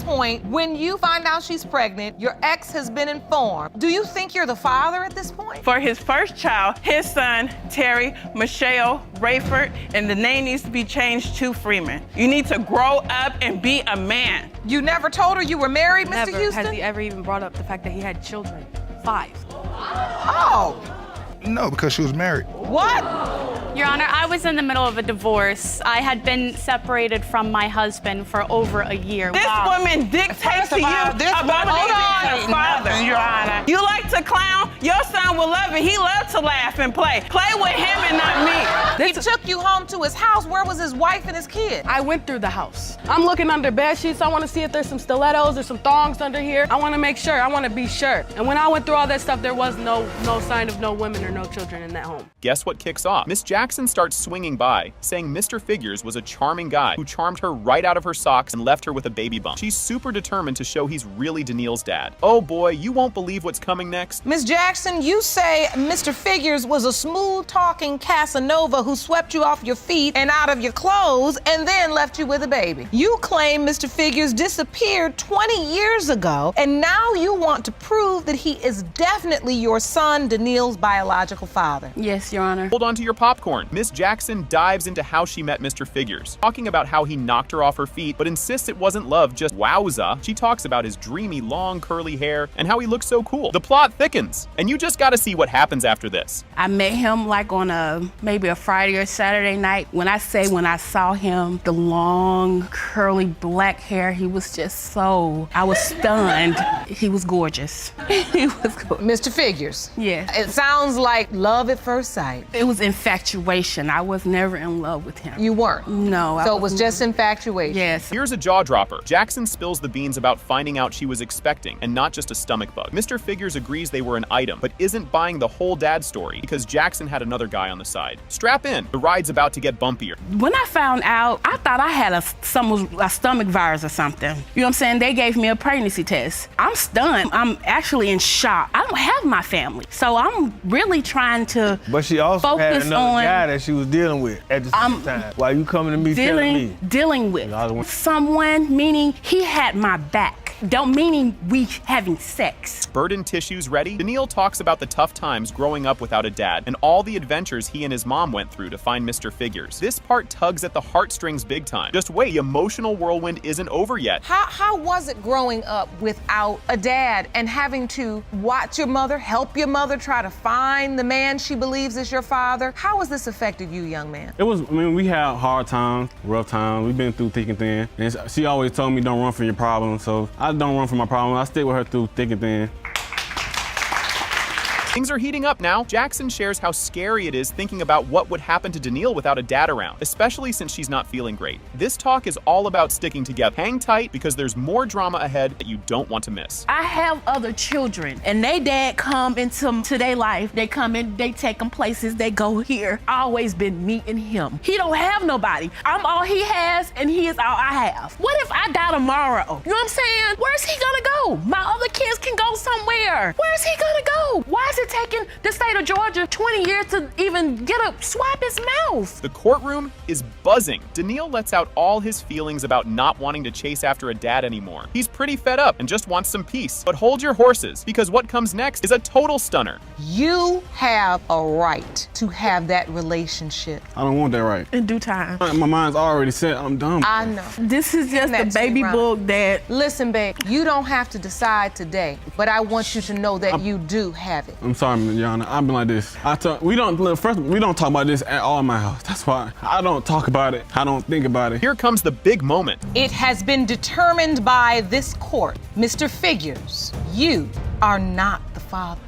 point, when you find out she's pregnant, your ex has been informed. Do you think you're the father at this point? For his first child, his son, Terry Michelle Rayford, and the name needs to be changed to Freeman. You need to grow up and be a man. You never told her you were married, Mr. Never Houston? has he ever even brought up the fact that he had children. 5. Oh. No, because she was married. What? Your Honor, I was in the middle of a divorce. I had been separated from my husband for over a year. This woman dictates to you about being a father, Your Honor. You like to clown? Your son will love it. He loves to laugh and play. Play with him and not me. He took you home to his house. Where was his wife and his kid? I went through the house. I'm looking under bed sheets. I want to see if there's some stilettos or some thongs under here. I want to make sure. I want to be sure. And when I went through all that stuff, there was no sign of no women or no children in that home. Guess what kicks off? Miss Jackson starts swinging by, saying Mr. Figures was a charming guy who charmed her right out of her socks and left her with a baby bump. She's super determined to show he's really Daniil's dad. Oh boy, you won't believe what's coming next. Miss Jackson, you say Mr. Figures was a smooth-talking Casanova who swept you off your feet and out of your clothes and then left you with a baby. You claim Mr. Figures disappeared 20 years ago, and now you want to prove that he is definitely your son, Daniil's biological father. Yes, Your Honor. Hold on to your popcorn. Miss Jackson dives into how she met Mr. Figures, talking about how he knocked her off her feet, but insists it wasn't love, just wowza. She talks about his dreamy, long, curly hair and how he looks so cool. The plot thickens, and you just gotta see what happens after this. I met him like on maybe a Friday or Saturday night. When I saw him, the long, curly black hair, he was just so, I was stunned. He was gorgeous. He was gorgeous. Mr. Figures. Yes. It sounds like love at first sight. It was infatuation. I was never in love with him. You weren't? No. So it was just infatuation? Yes. Here's a jaw dropper. Jackson spills the beans about finding out she was expecting and not just a stomach bug. Mr. Figures agrees they were an item, but isn't buying the whole dad story because Jackson had another guy on the side. Strap in. The ride's about to get bumpier. When I found out, I thought I had a stomach virus or something. You know what I'm saying? They gave me a pregnancy test. I'm stunned. I'm actually in shock. I don't have my family. So I'm really trying to But she also had focus another on guy that she was dealing with at the same time. Why you coming to me telling me? Dealing with someone, meaning he had my back. Don't meaning we having sex. Burden tissues ready? Daniil talks about the tough times growing up without a dad and all the adventures he and his mom went through to find Mr. Figures. This part tugs at the heartstrings big time. Just wait, the emotional whirlwind isn't over yet. How was it growing up without a dad and having to watch your mother, help your mother, try to find the man she believes is your father? How has this affected you, young man? It was, we had hard times, rough times. We've been through thick and thin. And she always told me don't run from your problems, so I don't run from my problems. I stay with her through thick and thin. Things are heating up now. Jackson shares how scary it is thinking about what would happen to Daniil without a dad around, especially since she's not feeling great. This talk is all about sticking together. Hang tight because there's more drama ahead that you don't want to miss. I have other children, and they dad come into their life. They come in, they take them places, they go here. Always been me and him. He don't have nobody. I'm all he has, and he is all I have. What if I die tomorrow? You know what I'm saying? Where's he gonna go? My other kids can go somewhere. Where's he gonna go? Why is it taking the state of Georgia 20 years to even swap his mouth? The courtroom is buzzing. Daniil lets out all his feelings about not wanting to chase after a dad anymore. He's pretty fed up and just wants some peace. But hold your horses, because what comes next is a total stunner. You have a right to have that relationship. I don't want that right. In due time. My mind's already set. I'm done. I know. This is just a baby book that... Listen, babe, you don't have to decide today, but I want you to know that you do have it. I'm sorry, Your Honor. I've been like this. We don't talk about this at all in my house. That's why I don't talk about it. I don't think about it. Here comes the big moment. It has been determined by this court, Mr. Figures, you are not the father.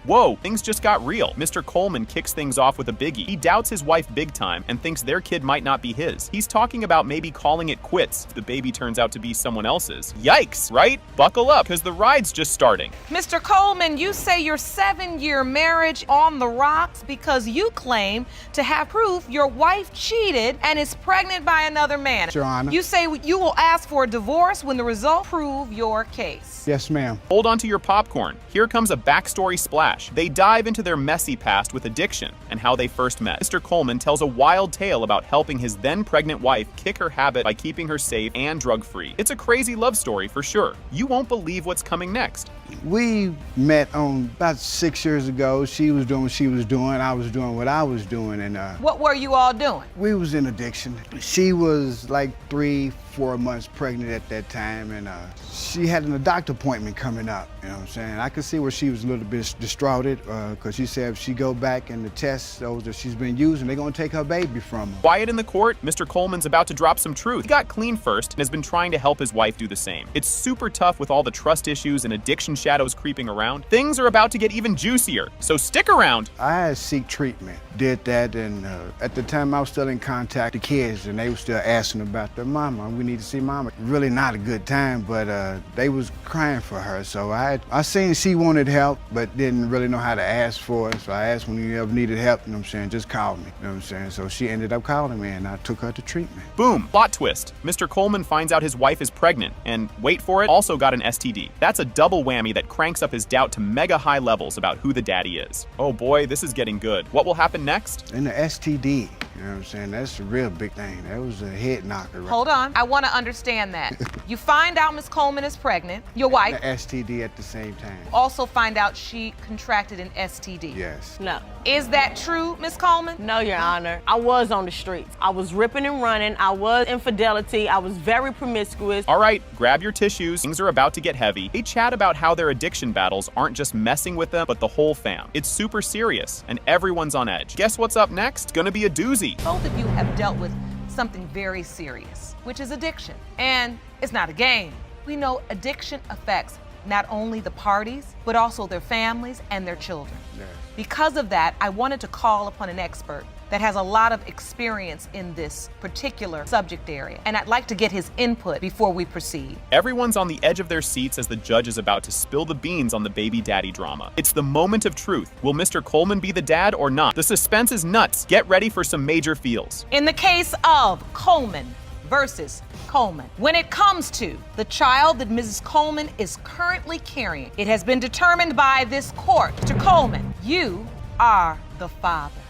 Whoa, things just got real. Mr. Coleman kicks things off with a biggie. He doubts his wife big time and thinks their kid might not be his. He's talking about maybe calling it quits if the baby turns out to be someone else's. Yikes, right? Buckle up, because the ride's just starting. Mr. Coleman, you say your 7-year marriage on the rocks because you claim to have proof your wife cheated and is pregnant by another man. Your Honor. You say you will ask for a divorce when the results prove your case. Yes, ma'am. Hold on to your popcorn. Here comes a backstory splash. trash. They dive into their messy past with addiction and how they first met. Mr. Coleman tells a wild tale about helping his then pregnant wife kick her habit by keeping her safe and drug-free. It's a crazy love story for sure. You won't believe what's coming next. We met about 6 years ago. She was doing what she was doing. I was doing what I was doing. And what were you all doing? We was in addiction. She was like 3-4 months pregnant at that time, and she had a doctor appointment coming up, you know what I'm saying? I could see where she was a little bit distraught, because she said if she go back and the tests, those that she's been using, they're gonna take her baby from her. Quiet in the court, Mr. Coleman's about to drop some truth. He got clean first and has been trying to help his wife do the same. It's super tough with all the trust issues and addiction shadows creeping around. Things are about to get even juicier, so stick around. I had to seek treatment, did that, and at the time I was still in contact with the kids, and they were still asking about their mama. We need to see mama. Really not a good time, but they was crying for her, so I seen she wanted help, but didn't really know how to ask for it, so I asked when you ever needed help, you know what I'm saying, just call me, you know what I'm saying, so she ended up calling me, and I took her to treatment. Boom, plot twist. Mr. Coleman finds out his wife is pregnant, and wait for it, also got an STD. That's a double whammy that cranks up his doubt to mega high levels about who the daddy is. Oh boy, this is getting good. What will happen next? And the STD, you know what I'm saying, that's a real big thing. That was a head knocker. Right? Hold on, I want to understand that. You find out Miss Coleman is pregnant, your wife. The STD at the same time. Also find out she contracted an STD. Yes. No. Is that true, Miss Coleman? No, Your Honor. I was on the streets. I was ripping and running. I was infidelity. I was very promiscuous. All right, grab your tissues. Things are about to get heavy. They chat about how their addiction battles aren't just messing with them, but the whole fam. It's super serious, and everyone's on edge. Guess what's up next? Gonna be a doozy. Both of you have dealt with something very serious, which is addiction. And it's not a game. We know addiction affects not only the parties, but also their families and their children. Yes. Because of that, I wanted to call upon an expert that has a lot of experience in this particular subject area, and I'd like to get his input before we proceed. Everyone's on the edge of their seats as the judge is about to spill the beans on the baby daddy drama. It's the moment of truth. Will Mr. Coleman be the dad or not? The suspense is nuts. Get ready for some major feels. In the case of Coleman versus Coleman, when it comes to the child that Mrs. Coleman is currently carrying, it has been determined by this court. Mr. Coleman, you are the father.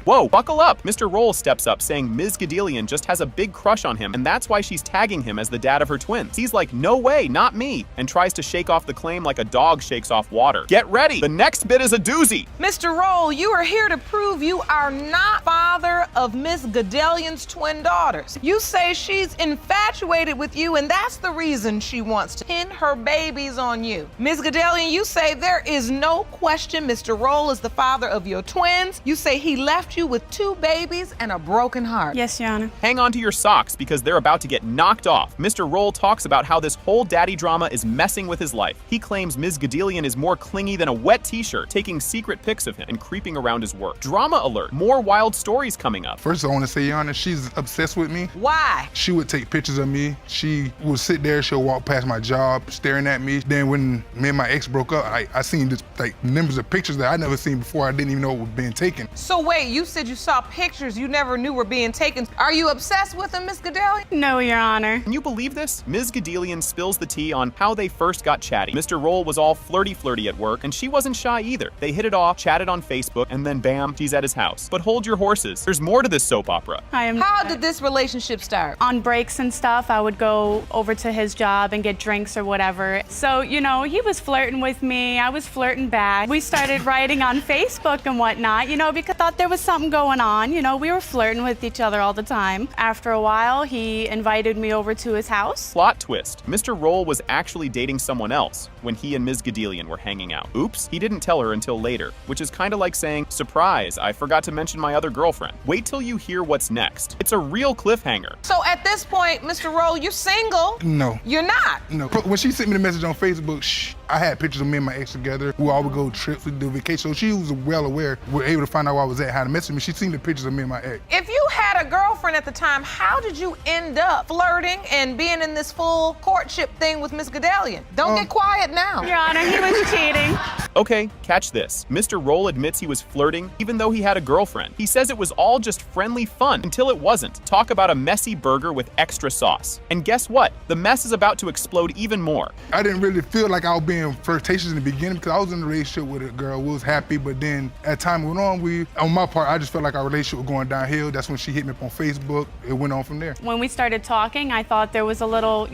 Whoa, buckle up! Mr. Roll steps up saying Ms. Gadelian just has a big crush on him, and that's why she's tagging him as the dad of her twins. He's like, no way, not me, and tries to shake off the claim like a dog shakes off water. Get ready! The next bit is a doozy! Mr. Roll, you are here to prove you are not father of Miss Gadelian's twin daughters. You say she's infatuated with you, and that's the reason she wants to pin her babies on you. Ms. Gadelian, you say there is no question Mr. Roll is the father of your twins. You say he left you with 2 babies and a broken heart. Yes, Your Honor. Hang on to your socks because they're about to get knocked off. Mr. Roll talks about how this whole daddy drama is messing with his life. He claims Ms. Gadelian is more clingy than a wet t-shirt, taking secret pics of him and creeping around his work. Drama alert, more wild stories coming up. First, I want to say, Your Honor, she's obsessed with me. Why? She would take pictures of me. She would sit there, she'll walk past my job, staring at me. Then when me and my ex broke up, I seen just like numbers of pictures that I never seen before. I didn't even know it was being taken. So wait, you said you saw pictures you never knew were being taken. Are you obsessed with him, Miss Gadelian? No, Your Honor. Can you believe this? Ms. Gadelian spills the tea on how they first got chatty. Mr. Roll was all flirty at work, and she wasn't shy either. They hit it off, chatted on Facebook, and then bam, she's at his house. But hold your horses. There's more to this soap opera. How did this relationship start? On breaks and stuff, I would go over to his job and get drinks or whatever. So, you know, he was flirting with me. I was flirting back. We started writing on Facebook and whatnot, you know, because I thought there was something going on. You know, we were flirting with each other all the time. After a while, he invited me over to his house. Plot twist. Mr. Roll was actually dating someone else when he and Ms. Gadelian were hanging out. Oops, he didn't tell her until later, which is kind of like saying, surprise, I forgot to mention my other girlfriend. Wait till you hear what's next. It's a real cliffhanger. So at this point, Mr. Roll, you're single. No. You're not. No. When she sent me the message on Facebook, I had pictures of me and my ex together. We all would go trips, we do vacation. So she was well aware, we were able to find out where I was at, how to message me. She seen the pictures of me and my ex. If you had a girlfriend at the time, how did you end up flirting and being in this full courtship thing with Miss Gadelian? Don't get quiet now. Your Honor, he was cheating. Okay, catch this. Mr. Roll admits he was flirting even though he had a girlfriend. He says it was all just friendly fun until it wasn't. Talk about a messy burger with extra sauce. And guess what? The mess is about to explode even more. I didn't really feel like I was being flirtatious in the beginning because I was in a relationship with a girl. We was happy, but then as time went on, on my part, I just felt like our relationship was going downhill. That's when she hit me up on Facebook. It went on from there. When we started talking, I thought there was a little,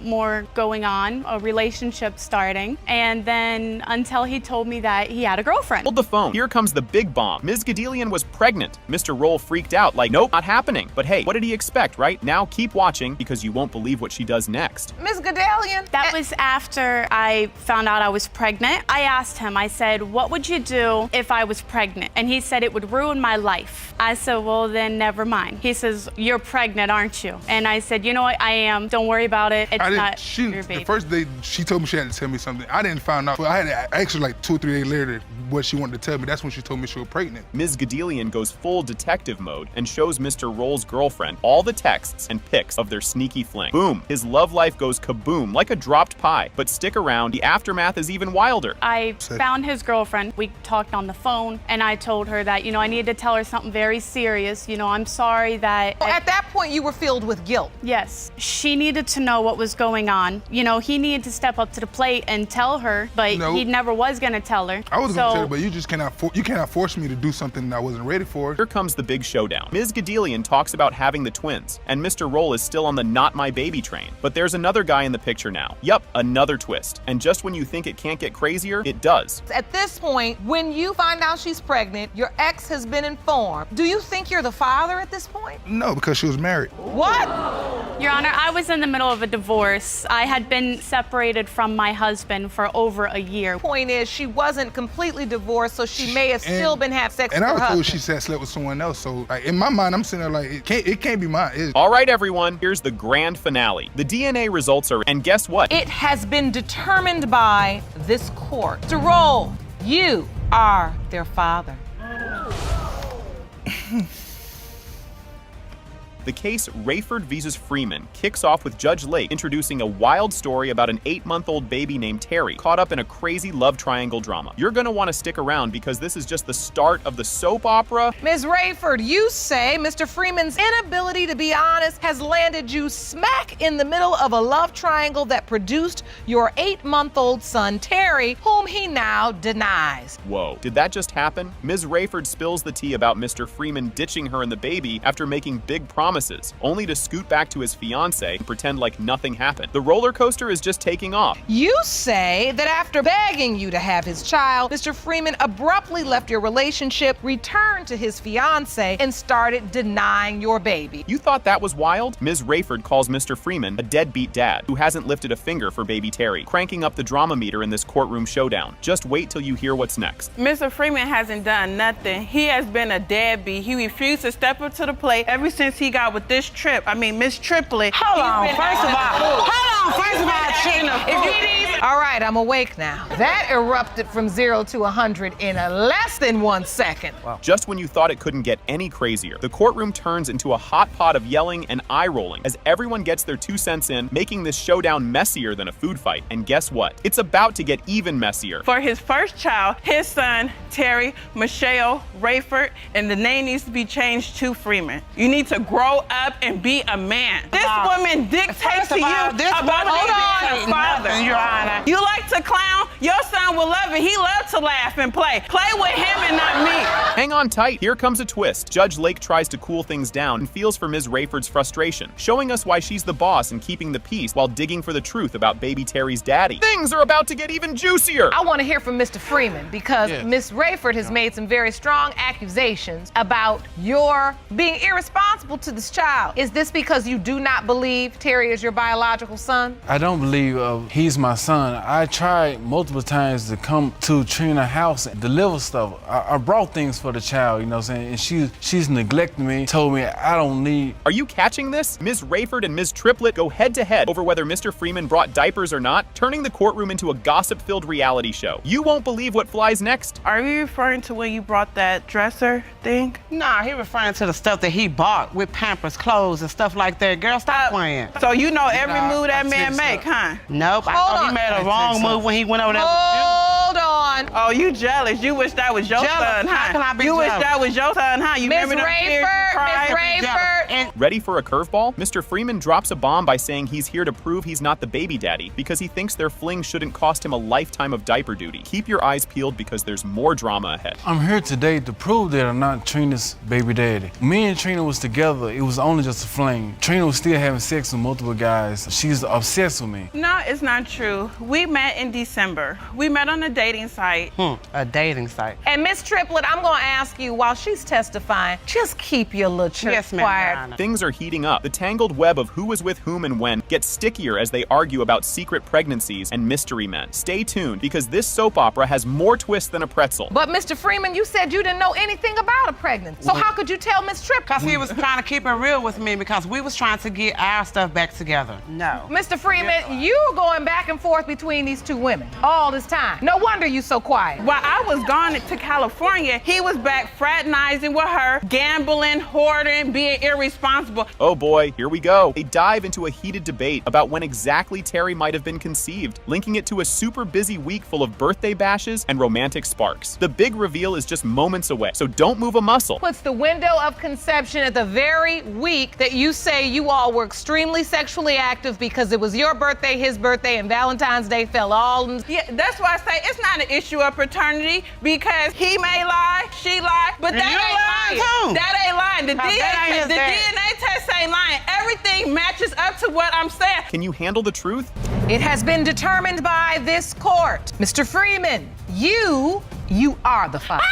more going on, a relationship starting. And then until he told me that he had a girlfriend. Hold the phone. Here comes the big bomb. Ms. Gadelian was pregnant. Mr. Roll freaked out like, nope, not happening. But hey, what did he expect, right? Now keep watching because you won't believe what she does next. Ms. Gadelian. That was after I found out I was pregnant. I asked him, I said, what would you do if I was pregnant? And he said, it would ruin my life. I said, well, then never mind. He says, you're pregnant, aren't you? And I said, you know what, I am. Don't worry about it. It's not your baby. The first day she told me she had to tell me something. I didn't find out. But I had to ask her like 2 or 3 days later what she wanted to tell me. That's when she told me she was pregnant. Ms. Gadelian goes full detective mode and shows Mr. Roll's girlfriend all the texts and pics of their sneaky fling. Boom, his love life goes kaboom like a dropped pie. But stick around, the aftermath is even wilder. I found his girlfriend. We talked on the phone and I told her that, I needed to tell her something very serious. I'm sorry that... At that point, you were filled with guilt. Yes. She needed to know what was going on. He needed to step up to the plate and tell her, but he never was going to tell her. I was going to tell her, but you just cannot force me to do something I wasn't ready for. Here comes the big showdown. Ms. Gadelian talks about having the twins, and Mr. Roll is still on the not my baby train. But there's another guy in the picture now. Yup, another twist. And just when you think it can't get crazier, it does. At this point, when you find out she's pregnant, your ex has been informed. Do you think you're the father at this point? No, because she was married. What? Your Honor, I was in the middle of a divorce. I had been separated from my husband for over a year. Point is, she wasn't completely divorced, so she may have still been having sex with her husband. And I was told she had slept with someone else, so in my mind, I'm sitting there like, it can't be mine. All right, everyone, here's the grand finale. The DNA results are, and guess what? It has been determined by this court. Mr. Roll, you are their father. The case Rayford vs. Freeman kicks off with Judge Lake introducing a wild story about an 8-month-old baby named Terry caught up in a crazy love triangle drama. You're gonna want to stick around because this is just the start of the soap opera. Ms. Rayford, you say Mr. Freeman's inability to be honest has landed you smack in the middle of a love triangle that produced your 8-month-old son, Terry, whom he now denies. Whoa, did that just happen? Ms. Rayford spills the tea about Mr. Freeman ditching her and the baby after making big promises, only to scoot back to his fiancée and pretend like nothing happened. The roller coaster is just taking off. You say that after begging you to have his child, Mr. Freeman abruptly left your relationship, returned to his fiancée, and started denying your baby. You thought that was wild? Ms. Rayford calls Mr. Freeman a deadbeat dad who hasn't lifted a finger for baby Terry, cranking up the drama meter in this courtroom showdown. Just wait till you hear what's next. Mr. Freeman hasn't done nothing. He has been a deadbeat. He refused to step up to the plate ever since he got with this Miss Triplet. Hold on, first of all, all right, I'm awake now. That erupted from 0 to 100 in less than 1 second. Wow. Just when you thought it couldn't get any crazier, the courtroom turns into a hot pot of yelling and eye-rolling as everyone gets their 2 cents in, making this showdown messier than a food fight. And guess what? It's about to get even messier. For his first child, his son, Terry Michelle Rayford, and the name needs to be changed to Freeman. You need to grow up and be a man. This woman dictates to you about being her father. Your Honor. You like to clown? Your son will love it. He loves to laugh and play. Play with him and not me. Hang on tight. Here comes a twist. Judge Lake tries to cool things down and feels for Ms. Rayford's frustration, showing us why she's the boss and keeping the peace while digging for the truth about baby Terry's daddy. Things are about to get even juicier. I want to hear from Mr. Freeman because Ms. Rayford has made some very strong accusations about your being irresponsible to this child. Is this because you do not believe Terry is your biological son? I don't believe he's my son. I tried multiple multiple times to come to Trina's house and deliver stuff. I brought things for the child, you know what I'm saying? And she's neglecting me, told me I don't need. Are you catching this? Ms. Rayford and Ms. Triplett go head to head over whether Mr. Freeman brought diapers or not, turning the courtroom into a gossip-filled reality show. You won't believe what flies next. Are you referring to when you brought that dresser thing? Nah, he referring to the stuff that he bought with Pampers, clothes, and stuff like that. Girl, stop playing. So you know every move that man make, huh? Nope, I thought he made a wrong move when he went over there with you. Hold on. Oh, you jealous. You wish that was your son, huh? How can I be you wish jealous? that was your son, huh? You Miss remember them tears you cried? Miss Rayford. Ready for a curveball? Mr. Freeman drops a bomb by saying he's here to prove he's not the baby daddy because he thinks their fling shouldn't cost him a lifetime of diaper duty. Keep your eyes peeled because there's more drama ahead. I'm here today to prove that I'm not Trina's baby daddy. Me and Trina was together. It was only just a fling. Trina was still having sex with multiple guys. She's obsessed with me. No, it's not true. We met in December. We met on a dating site. A dating site. And Miss Triplett, I'm gonna ask you while she's testifying, just keep your little church Yes, ma'am, Your quiet. Honor. Things are heating up. The tangled web of who was with whom and when gets stickier as they argue about secret pregnancies and mystery men. Stay tuned because this soap opera has more twists than a pretzel. But Mr. Freeman, you said you didn't know anything about a pregnancy. So how could you tell Miss Triplett? Because he was trying to keep it real with me because we was trying to get our stuff back together. No. Mr. Freeman, you were going back and forth between these two women all this time. No wonder you so quiet. While I was gone to California, he was back fraternizing with her, gambling, hoarding, being irresponsible. Oh boy, here we go. They dive into a heated debate about when exactly Terry might have been conceived, linking it to a super busy week full of birthday bashes and romantic sparks. The big reveal is just moments away, so don't move a muscle. Puts the window of conception at the very week that you say you all were extremely sexually active because it was your birthday, his birthday, and Valentine's Day fell all in. Yeah, that's why I say it's not an issue of paternity because he may lie, she lie, but And that you ain't lying lying. too. That ain't lying. The that ain't his dad. DNA test ain't lying. Everything matches up to what I'm saying. Can you handle the truth? It has been determined by this court. Mr. Freeman, you are the father.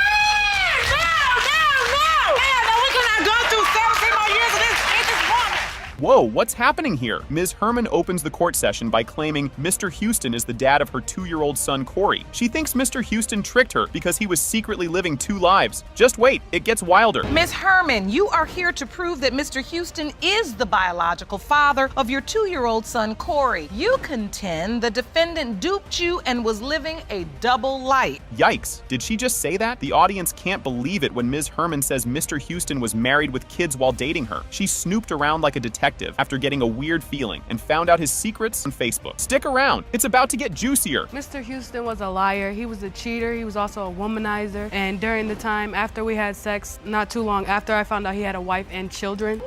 Whoa, what's happening here? Ms. Herman opens the court session by claiming Mr. Houston is the dad of her 2-year-old son, Corey. She thinks Mr. Houston tricked her because he was secretly living 2 lives. Just wait, it gets wilder. Ms. Herman, you are here to prove that Mr. Houston is the biological father of your 2-year-old son, Corey. You contend the defendant duped you and was living a double life. Yikes, did she just say that? The audience can't believe it when Ms. Herman says Mr. Houston was married with kids while dating her. She snooped around like a detective after getting a weird feeling and found out his secrets on Facebook. Stick around, it's about to get juicier. Mr. Houston was a liar. He was a cheater. He was also a womanizer. And during the time after we had sex, not too long after, I found out he had a wife and children.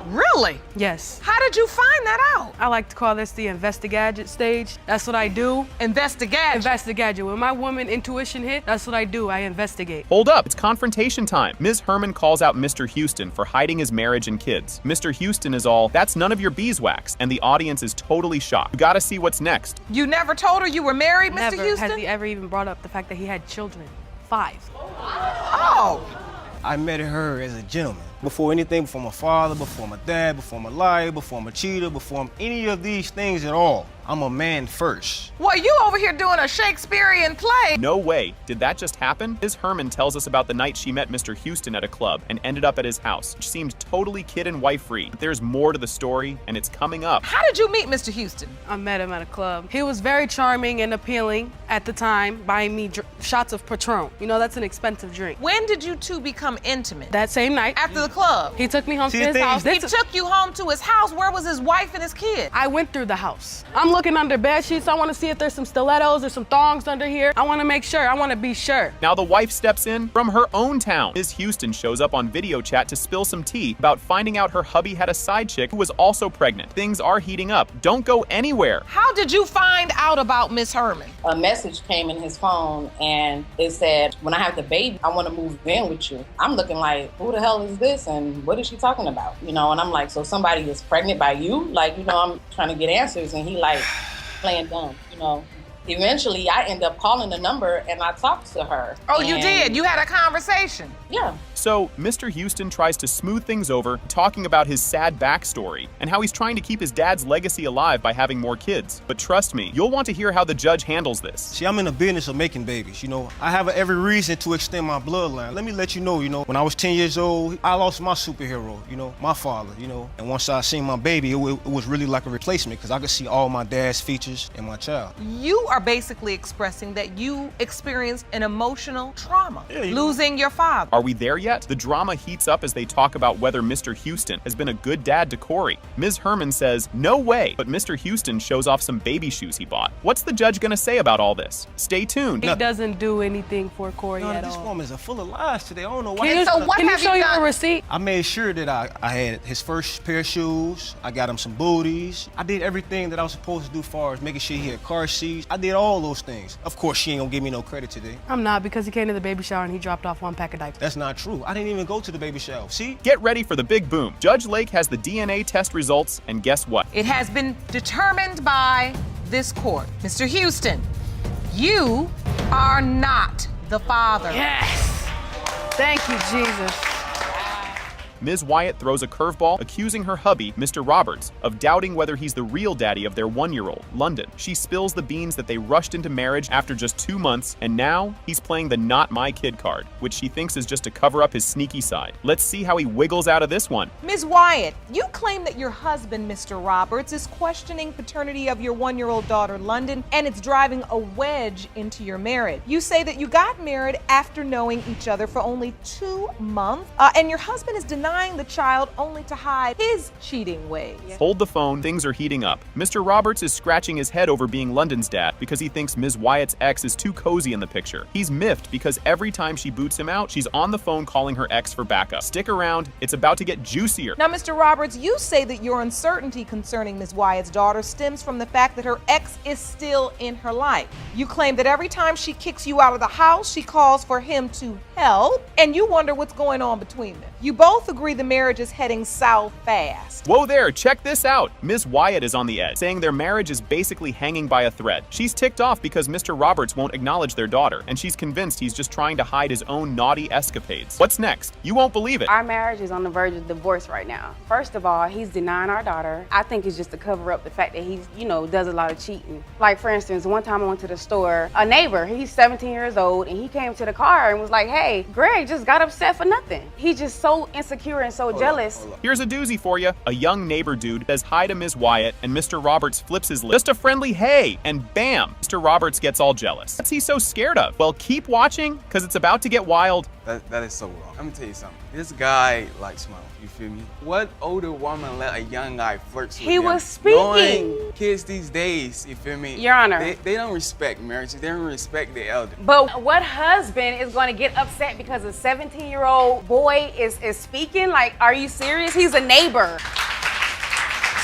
Really? Yes. How did you find that out? I like to call this the investigadget stage. That's what I do. Investigate. When my woman intuition hit, that's what I do. I investigate. Hold up, it's confrontation time. Ms. Herman calls out Mr. Houston for hiding his marriage and kids. Mr. Houston is all, that's none of your beeswax, and the audience is totally shocked. You gotta see what's next. You never told her you were married, Mr. Never Houston? has he ever even brought up the fact that he had children. 5. Oh. I met her as a gentleman. Before anything, before my father, before my dad, before my liar, before my cheater, before any of these things at all. I'm a man first. Well, you over here doing a Shakespearean play. No way. Did that just happen? Ms. Herman tells us about the night she met Mr. Houston at a club and ended up at his house, which seemed totally kid and wife free. But there's more to the story, and it's coming up. How did you meet Mr. Houston? I met him at a club. He was very charming and appealing at the time, buying me shots of Patron. You know, that's an expensive drink. When did you two become intimate? That same night. After the club? He took me home to his house. He took you home to his house. Where was his wife and his kid? I went through the house. I'm looking under bed sheets. I want to see if there's some stilettos or some thongs under here. I want to make sure. I want to be sure. Now the wife steps in from her own town. Ms. Houston shows up on video chat to spill some tea about finding out her hubby had a side chick who was also pregnant. Things are heating up. Don't go anywhere. How did you find out about Miss Herman? A message came in his phone and it said, when I have the baby, I want to move in with you. I'm looking like, who the hell is this and what is she talking about? You know, and I'm like, so somebody is pregnant by you? Like, you know, I'm trying to get answers and he like playing dumb, you know. eventually I end up calling the number and I talked to her. Oh, you did? You had a conversation? Yeah. So, Mr. Houston tries to smooth things over, talking about his sad backstory and how he's trying to keep his dad's legacy alive by having more kids. But trust me, you'll want to hear how the judge handles this. See, I'm in the business of making babies, I have every reason to extend my bloodline. Let me let you know, when I was 10 years old, I lost my superhero, my father, and once I seen my baby, it was really like a replacement because I could see all my dad's features in my child. You are basically expressing that you experienced an emotional trauma, losing your father. Are we there yet? The drama heats up as they talk about whether Mr. Houston has been a good dad to Corey. Ms. Herman says, no way, but Mr. Houston shows off some baby shoes he bought. What's the judge gonna say about all this? Stay tuned. He doesn't do anything for Corey at This all. woman's full of lies today. I don't know why. Can you show your receipt? I made sure that I had his first pair of shoes. I got him some booties. I did everything that I was supposed to do as far as making sure he had car seats. I did all those things. Of course, she ain't gonna give me no credit today. I'm not, because he came to the baby shower and he dropped off 1 pack of diapers. That's not true. I didn't even go to the baby shower. See? Get ready for the big boom. Judge Lake has the DNA test results, and guess what? It has been determined by this court. Mr. Houston, you are not the father. Yes! Thank you, Jesus. Ms. Wyatt throws a curveball, accusing her hubby, Mr. Roberts, of doubting whether he's the real daddy of their 1-year-old, London. She spills the beans that they rushed into marriage after just 2 months, and now he's playing the not my kid card, which she thinks is just to cover up his sneaky side. Let's see how he wiggles out of this one. Ms. Wyatt, you claim that your husband, Mr. Roberts, is questioning paternity of your 1-year-old daughter, London, and it's driving a wedge into your marriage. You say that you got married after knowing each other for only 2 months, and your husband is denying the child only to hide his cheating ways. Hold the phone, things are heating up. Mr. Roberts is scratching his head over being London's dad because he thinks Ms. Wyatt's ex is too cozy in the picture. He's miffed because every time she boots him out, she's on the phone calling her ex for backup. Stick around, it's about to get juicier. Now, Mr. Roberts, you say that your uncertainty concerning Ms. Wyatt's daughter stems from the fact that her ex is still in her life. You claim that every time she kicks you out of the house, she calls for him to help, and you wonder what's going on between them. You both agree the marriage is heading south fast. Whoa there, check this out. Ms. Wyatt is on the edge, saying their marriage is basically hanging by a thread. She's ticked off because Mr. Roberts won't acknowledge their daughter, and she's convinced he's just trying to hide his own naughty escapades. What's next? You won't believe it. Our marriage is on the verge of divorce right now. First of all, he's denying our daughter. I think it's just to cover up the fact that he's, does a lot of cheating. Like, for instance, one time I went to the store, a neighbor, he's 17 years old, and he came to the car and was like, hey, Greg just got upset for nothing. He's just so insecure and so jealous. Here's a doozy for you. A young neighbor dude says hi to Ms. Wyatt, and Mr. Roberts flips his lip. Just a friendly hey, and bam, Mr. Roberts gets all jealous. What's he so scared of? Well, keep watching, because it's about to get wild. That is so wrong. Let me tell you something. This guy likes money. You feel me? What older woman let a young guy flirt with He them? was speaking. Knowing kids these days, you feel me? Your Honor. They don't respect marriage. They don't respect the elder. But what husband is going to get upset because a 17-year-old boy is speaking? Like, are you serious? He's a neighbor.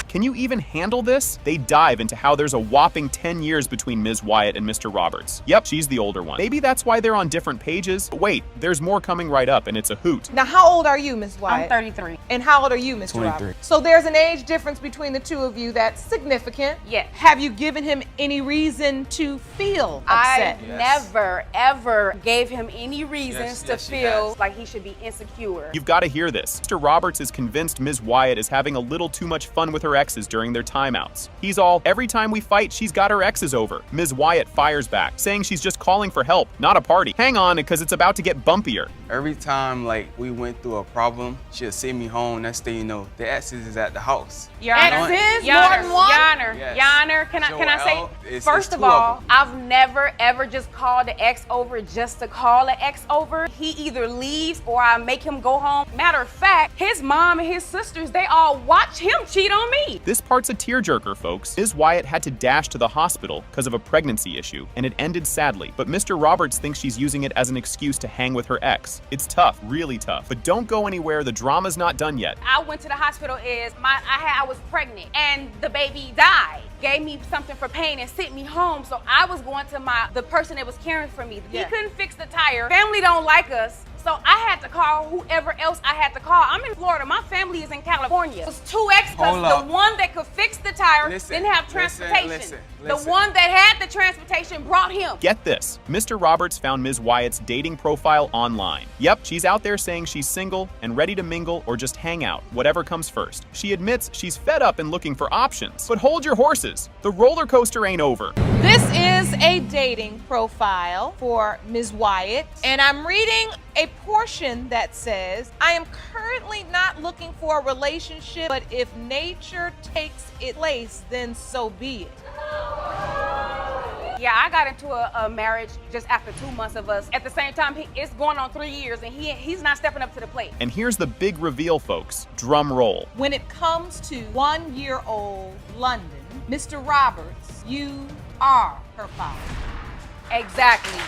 Can you even handle this? They dive into how there's a whopping 10 years between Ms. Wyatt and Mr. Roberts. Yep, she's the older one. Maybe that's why they're on different pages. But wait, there's more coming right up, and it's a hoot. Now, how old are you, Ms. Wyatt? I'm 33. And how old are you, Mr. 23. Roberts? So there's an age difference between the two of you that's significant. Yes. Have you given him any reason to feel upset? I never, ever gave him any reasons to feel like he should be insecure. You've got to hear this. Mr. Roberts is convinced Ms. Wyatt is having a little too much fun with her exes during their timeouts. He's all, every time we fight, she's got her exes over. Ms. Wyatt fires back, saying she's just calling for help, not a party. Hang on, because it's about to get bumpier. Every time, we went through a problem, she'll send me home. Next thing you know, the exes is at the house. Your Honor, Your Honor, Yes. Your Honor, can I say, first of all, I've never ever just called the ex over just to call the ex over. He either leaves or I make him go home. Matter of fact, his mom and his sisters, they all watch him cheat on me. This part's a tearjerker, folks. Ms. Wyatt had to dash to the hospital because of a pregnancy issue, and it ended sadly. But Mr. Roberts thinks she's using it as an excuse to hang with her ex. It's tough, really tough. But don't go anywhere, the drama's not done yet. I went to the hospital I was pregnant and the baby died. gave me something for pain and sent me home. So I was going to the person that was caring for me. He couldn't fix the tire. Family don't like us. So I had to call whoever else I had to call. I'm in Florida. My family is in California. It was two extras. The one that could fix the tire didn't have transportation. Listen. The one that had the transportation brought him. Get this, Mr. Roberts found Ms. Wyatt's dating profile online. Yep, she's out there saying she's single and ready to mingle or just hang out, whatever comes first. She admits she's fed up and looking for options. But hold your horses, the roller coaster ain't over. This is a dating profile for Ms. Wyatt, and I'm reading a portion that says, I am currently not looking for a relationship, but if nature takes its place, then so be it. Yeah, I got into a marriage just after 2 months of us. At the same time, it's going on 3 years, and he's not stepping up to the plate. And here's the big reveal, folks. Drum roll. When it comes to 1-year-old London, Mr. Roberts, you are her father. Exactly.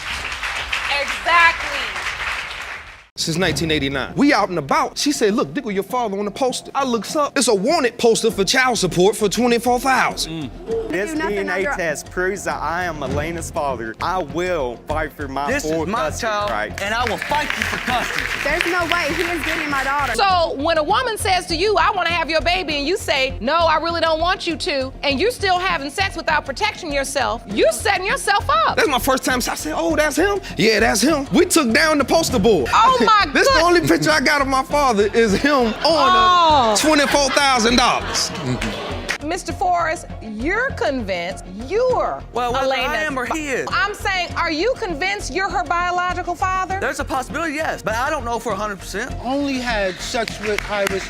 Since 1989. We out and about. She said, look, Dick, your father on the poster. I looks up. It's a wanted poster for child support for $24,000. This DNA test proves that I am Elena's father. I will fight for my full custody rights. And I will fight you for custody. There's no way he is getting my daughter. So when a woman says to you, I want to have your baby, and you say, no, I really don't want you to, and you're still having sex without protecting yourself, you're setting yourself up. That's my first time. So I said, oh, that's him? Yeah, that's him. We took down the poster board. Oh my God. This the only picture I got of my father is him on $24,000. Mr. Forrest, you're convinced you're whether Elena's I am or he is. I'm saying, are you convinced you're her biological father? There's a possibility, yes, but I don't know for 100%. Only had sex with Iris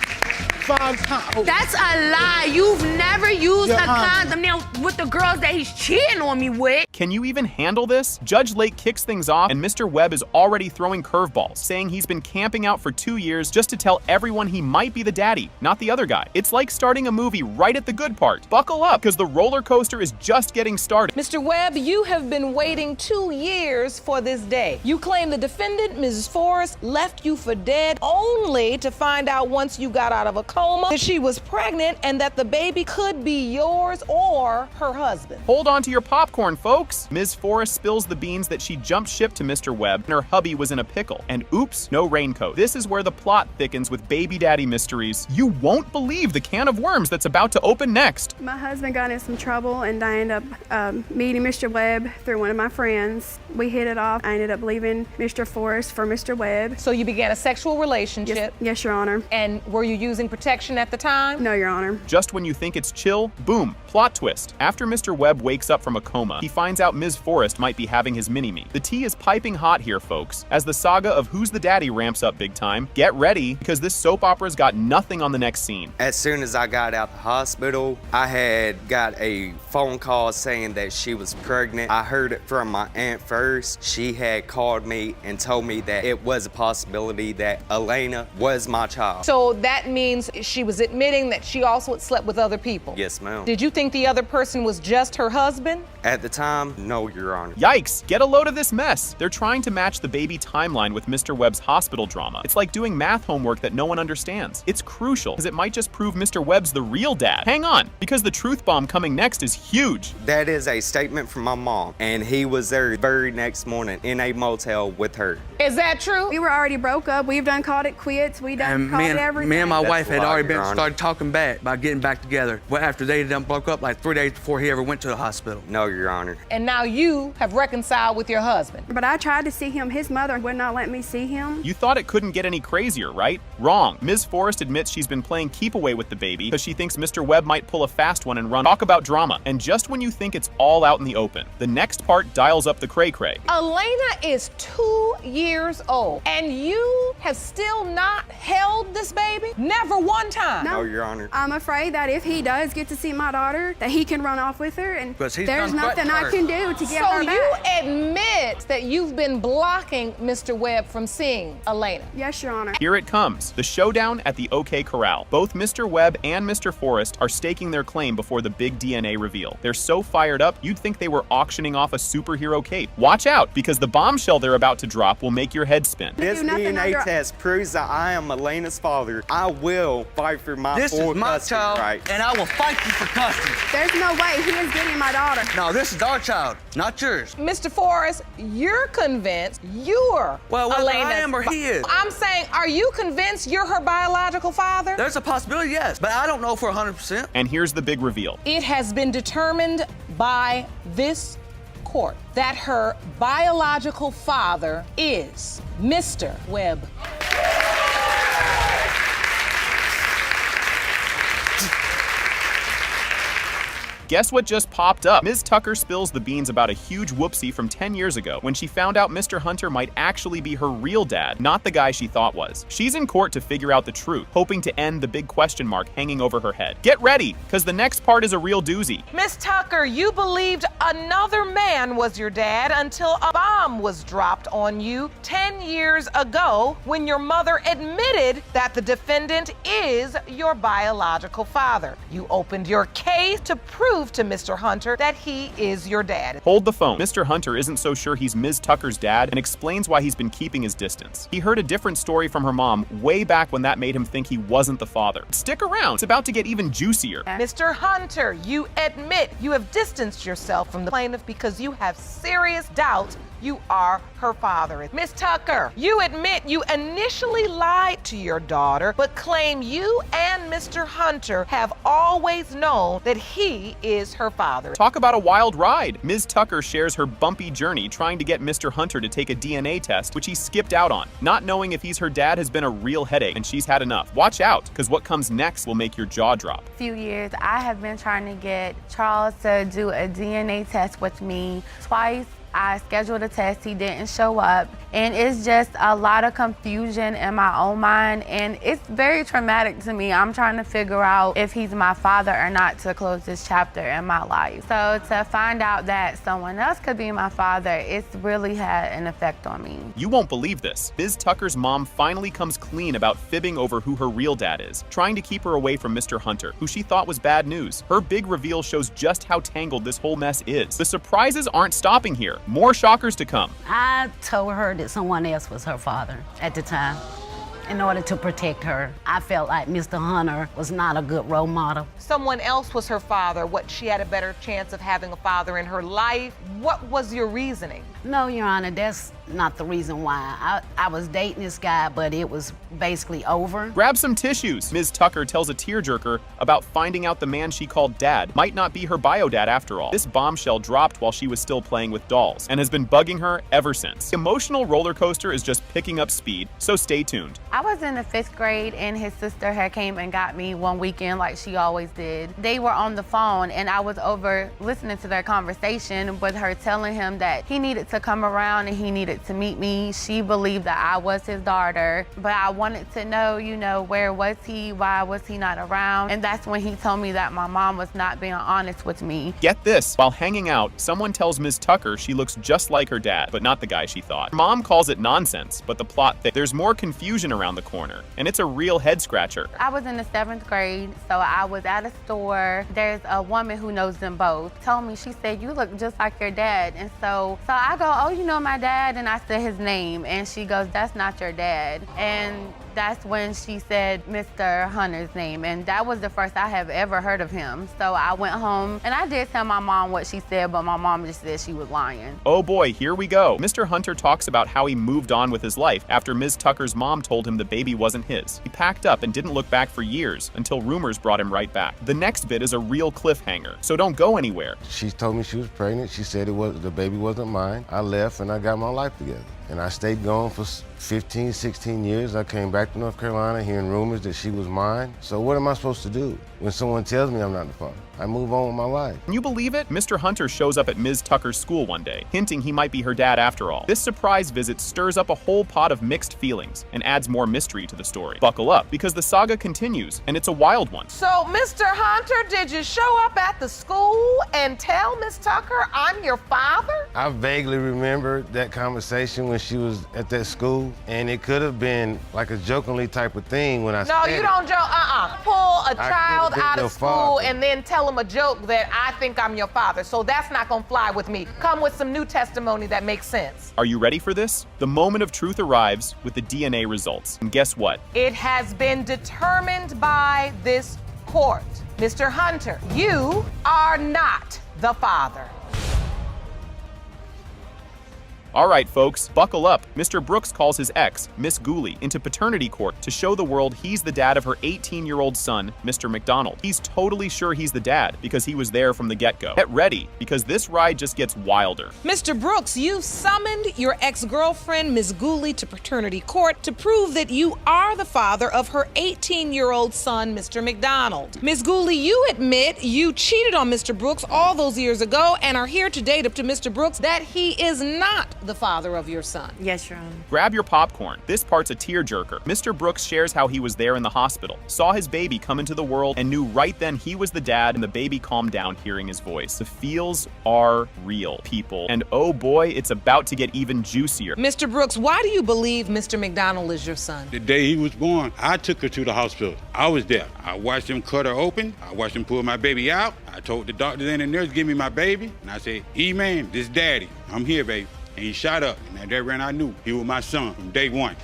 5 times. That's a lie. You've never used a condom now with the girls that he's cheating on me with. Can you even handle this? Judge Lake kicks things off, and Mr. Webb is already throwing curveballs, saying he's been camping out for 2 years just to tell everyone he might be the daddy, not the other guy. It's like starting a movie right at the good part. Buckle up, because the roller coaster is just getting started. Mr. Webb, you have been waiting 2 years for this day. You claim the defendant, Mrs. Forrest, left you for dead only to find out once you got out of a coma that she was pregnant and that the baby could be yours or her husband. Hold on to your popcorn, folks. Ms. Forrest spills the beans that she jumped ship to Mr. Webb and her hubby was in a pickle. And oops, no raincoat. This is where the plot thickens with baby daddy mysteries. You won't believe the can of worms that's about to open next. My husband got in some trouble and I ended up meeting Mr. Webb through one of my friends. We hit it off. I ended up leaving Mr. Forrest for Mr. Webb. So you began a sexual relationship? Yes, Your Honor. And were you using protection at the time? No, Your Honor. Just when you think it's chill, boom, plot twist. After Mr. Webb wakes up from a coma, he finds out Ms. Forrest might be having his mini-me. The tea is piping hot here, folks. As the saga of Who's the Daddy ramps up big time, get ready, because this soap opera's got nothing on the next scene. As soon as I got out the hospital, I had got a phone call saying that she was pregnant. I heard it from my aunt first. She had called me and told me that it was a possibility that Elena was my child. So that means she was admitting that she also had slept with other people? Yes, ma'am. Did you think the other person was just her husband? At the time, no, Your Honor. Yikes, get a load of this mess. They're trying to match the baby timeline with Mr. Webb's hospital drama. It's like doing math homework that no one understands. It's crucial, because it might just prove Mr. Webb's the real dad. Hang on, because the truth bomb coming next is huge. That is a statement from my mom, and he was there the very next morning in a motel with her. Is that true? We were already broke up. We've done called it quits. We done called it everything. Me and my wife had already Your Honor. started talking back about getting back together. Well, after they done broke up like 3 days before he ever went to the hospital. No, Your Honor. And now you have reconciled with your husband. But I tried to see him. His mother would not let me see him. You thought it couldn't get any crazier, right? Wrong. Ms. Forrest admits she's been playing keep away with the baby because she thinks Mr. Webb might pull a fast one and run. Talk about drama. And just when you think it's all out in the open, the next part dials up the cray-cray. Elena is 2 years old, and you have still not held this baby? Never one time? No, Your Honor. I'm afraid that if he does get to see my daughter, that he can run off with her, and Because he's there's done nothing I threatened can can do to get so her back. you admit that you've been blocking Mr. Webb from seeing Elena? Yes, Your Honor. Here it comes, the showdown at the OK Corral. Both Mr. Webb and Mr. Forrest are staking their claim before the big DNA reveal. They're so fired up, you'd think they were auctioning off a superhero cape. Watch out, because the bombshell they're about to drop will make your head spin. This DNA test proves that I am Elena's father. I will fight for my full custody rights. And I will fight you for custody. There's no way he is getting my daughter. No, this is our child, not yours. Mr. Forrest, you're convinced you're Well, whether Elena's I am or he is. I'm saying, are you convinced you're her biological father? There's a possibility, yes, but I don't know for 100%. And here's the big reveal. It has been determined by this court that her biological father is Mr. Webb. Guess what just popped up? Ms. Tucker spills the beans about a huge whoopsie from 10 years ago when she found out Mr. Hunter might actually be her real dad, not the guy she thought was. She's in court to figure out the truth, hoping to end the big question mark hanging over her head. Get ready, because the next part is a real doozy. Miss Tucker, you believed another man was your dad until a bomb was dropped on you 10 years ago when your mother admitted that the defendant is your biological father. You opened your case to prove to Mr. Hunter that he is your dad. Hold the phone. Mr. Hunter isn't so sure he's Ms. Tucker's dad and explains why he's been keeping his distance. He heard a different story from her mom way back when that made him think he wasn't the father. Stick around, it's about to get even juicier. Mr. Hunter, you admit you have distanced yourself from the plaintiff because you have serious doubts you are her father. Miss Tucker, you admit you initially lied to your daughter, but claim you and Mr. Hunter have always known that he is her father. Talk about a wild ride. Ms. Tucker shares her bumpy journey trying to get Mr. Hunter to take a DNA test, which he skipped out on. Not knowing if he's her dad has been a real headache, and she's had enough. Watch out, because what comes next will make your jaw drop. Few years, I have been trying to get Charles to do a DNA test with me twice. I scheduled a test, he didn't show up, and it's just a lot of confusion in my own mind, and it's very traumatic to me. I'm trying to figure out if he's my father or not to close this chapter in my life. So to find out that someone else could be my father, it's really had an effect on me. You won't believe this. Ms. Tucker's mom finally comes clean about fibbing over who her real dad is, trying to keep her away from Mr. Hunter, who she thought was bad news. Her big reveal shows just how tangled this whole mess is. The surprises aren't stopping here. More shockers to come. I told her that someone else was her father at the time in order to protect her. I felt like Mr. Hunter was not a good role model. Someone else was her father. What, she had a better chance of having a father in her life? What was your reasoning? No, Your Honor, that's not the reason why. I was dating this guy, but it was basically over. Grab some tissues. Ms. Tucker tells a tearjerker about finding out the man she called dad might not be her bio dad after all. This bombshell dropped while she was still playing with dolls and has been bugging her ever since. The emotional roller coaster is just picking up speed, so stay tuned. I was in the 5th grade and his sister had came and got me one weekend like she always did. They were on the phone and I was over listening to their conversation with her telling him that he needed to come around and he needed to meet me. She believed that I was his daughter, but I wanted to know, you know, where was he? Why was he not around? And that's when he told me that my mom was not being honest with me. Get this, while hanging out, someone tells Ms. Tucker she looks just like her dad, but not the guy she thought. Her mom calls it nonsense, but the plot thick. There's more confusion around the corner, and it's a real head scratcher. I was in the 7th grade, so I was at a store. There's a woman who knows them both. Told me, she said, you look just like your dad. And so I go, oh, you know my dad? And I said his name, and she goes, that's not your dad. And that's when she said Mr. Hunter's name, and that was the first I have ever heard of him. So I went home, and I did tell my mom what she said, but my mom just said she was lying. Oh boy, here we go. Mr. Hunter talks about how he moved on with his life after Ms. Tucker's mom told him the baby wasn't his. He packed up and didn't look back for years until rumors brought him right back. The next bit is a real cliffhanger, so don't go anywhere. She told me she was pregnant. She said the baby wasn't mine. I left and I got my life together. And I stayed gone for 15, 16 years, I came back to North Carolina hearing rumors that she was mine. So what am I supposed to do when someone tells me I'm not the father? I move on with my life. Can you believe it? Mr. Hunter shows up at Ms. Tucker's school one day, hinting he might be her dad after all. This surprise visit stirs up a whole pot of mixed feelings and adds more mystery to the story. Buckle up, because the saga continues, and it's a wild one. So, Mr. Hunter, did you show up at the school and tell Miss Tucker I'm your father? I vaguely remember that conversation when she was at that school, and it could have been like a jokingly type of thing when I No, said you it. don't joke. Pull a child been out your of school father. and then tell him a joke that I think I'm your father. So that's not gonna fly with me. Come with some new testimony that makes sense. Are you ready for this? The moment of truth arrives with the DNA results. And guess what? It has been determined by this court. Mr. Hunter, you are not the father. All right, folks, buckle up. Mr. Brooks calls his ex, Miss Gooley, into paternity court to show the world he's the dad of her 18-year-old son, Mr. McDonald. He's totally sure he's the dad because he was there from the get-go. Get ready, because this ride just gets wilder. Mr. Brooks, you summoned your ex-girlfriend, Ms. Gooley, to paternity court to prove that you are the father of her 18-year-old son, Mr. McDonald. Ms. Gooley, you admit you cheated on Mr. Brooks all those years ago and are here today to Mr. Brooks that he is not the father of your son. Yes, Your Honor. Grab your popcorn. This part's a tearjerker. Mr. Brooks shares how he was there in the hospital, saw his baby come into the world, and knew right then he was the dad, and the baby calmed down hearing his voice. The feels are real, people. And oh boy, it's about to get even juicier. Mr. Brooks, why do you believe Mr. McDonald is your son? The day he was born, I took her to the hospital. I was there. I watched him cut her open. I watched him pull my baby out. I told the doctors and the nurse, give me my baby. And I said, E-man, this daddy. I'm here, baby. And he shot up, and at that run I knew he was my son from day one.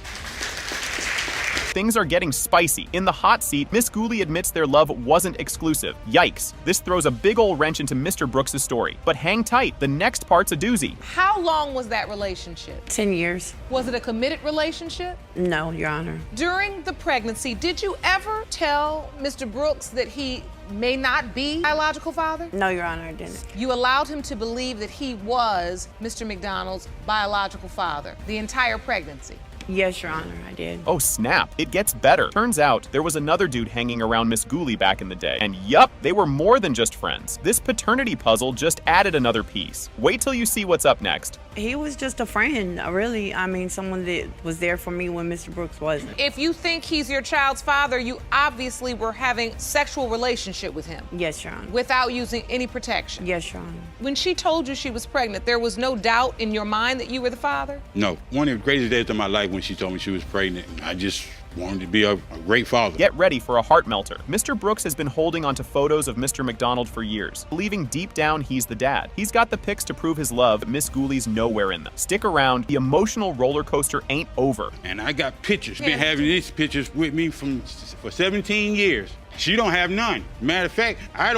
Things are getting spicy. In the hot seat, Miss Gooley admits their love wasn't exclusive. Yikes. This throws a big ol' wrench into Mr. Brooks' story. But hang tight, the next part's a doozy. How long was that relationship? 10 years. Was it a committed relationship? No, Your Honor. During the pregnancy, did you ever tell Mr. Brooks that he may not be biological father? No, Your Honor, I didn't. You allowed him to believe that he was Mr. McDonald's biological father the entire pregnancy. Yes, Your Honor, I did. Oh snap, it gets better. Turns out there was another dude hanging around Miss Gooley back in the day. And yup, they were more than just friends. This paternity puzzle just added another piece. Wait till you see what's up next. He was just a friend, really. I mean, someone that was there for me when Mr. Brooks wasn't. If you think he's your child's father, you obviously were having sexual relationship with him. Yes, Your Honor. Without using any protection. Yes, Your Honor. When she told you she was pregnant, there was no doubt in your mind that you were the father? No, one of the greatest days of my life when she told me she was pregnant. I just wanted to be a great father. Get ready for a heart melter. Mr. Brooks has been holding onto photos of Mr. McDonald for years, believing deep down he's the dad. He's got the pics to prove his love, but Miss Gooley's nowhere in them. Stick around, the emotional roller coaster ain't over. And I got pictures, been having these pictures with me for 17 years. She don't have none. Matter of fact, I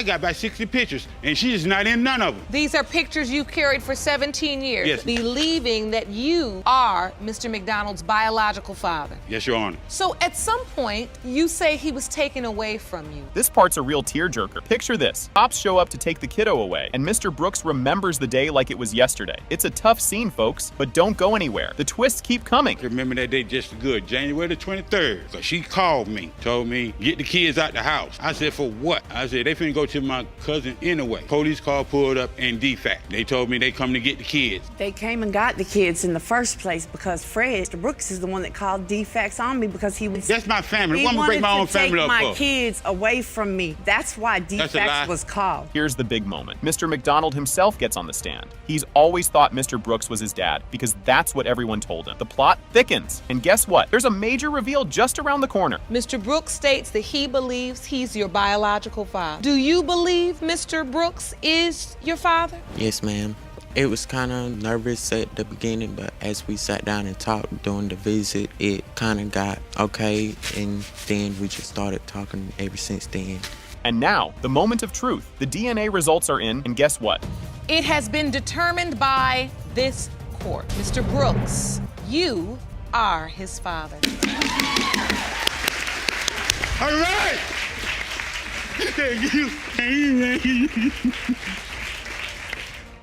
got about 60 pictures, and she's not in none of them. These are pictures you've carried for 17 years, Yes. believing that you are Mr. McDonald's biological father. Yes, Your Honor. So at some point, you say he was taken away from you. This part's a real tearjerker. Picture this. Cops show up to take the kiddo away, and Mr. Brooks remembers the day like it was yesterday. It's a tough scene, folks, but don't go anywhere. The twists keep coming. I remember that day just good, January the 23rd. So she called me, told me, get the kids out the house. I said, for what? I said, they finna go to my cousin anyway. Police car pulled up and defact. They told me they come to get the kids. They came and got the kids in the first place because Fred, Mr. Brooks, is the one that called defects on me because he was... That's my family. He What am I break my own family wanted up to take my for? kids away from me. That's why That's a lie. defects was called. Here's the big moment. Mr. McDonald himself gets on the stand. He's always thought Mr. Brooks was his dad because that's what everyone told him. The plot thickens. And guess what? There's a major reveal just around the corner. Mr. Brooks states that he believes he's your biological father. Do you believe Mr. Brooks is your father? Yes, ma'am. It was kind of nervous at the beginning, but as we sat down and talked during the visit, it kind of got okay, and then we just started talking ever since then. And now, the moment of truth. The DNA results are in, and guess what? It has been determined by this court. Mr. Brooks, you are his father. All right! Thank you.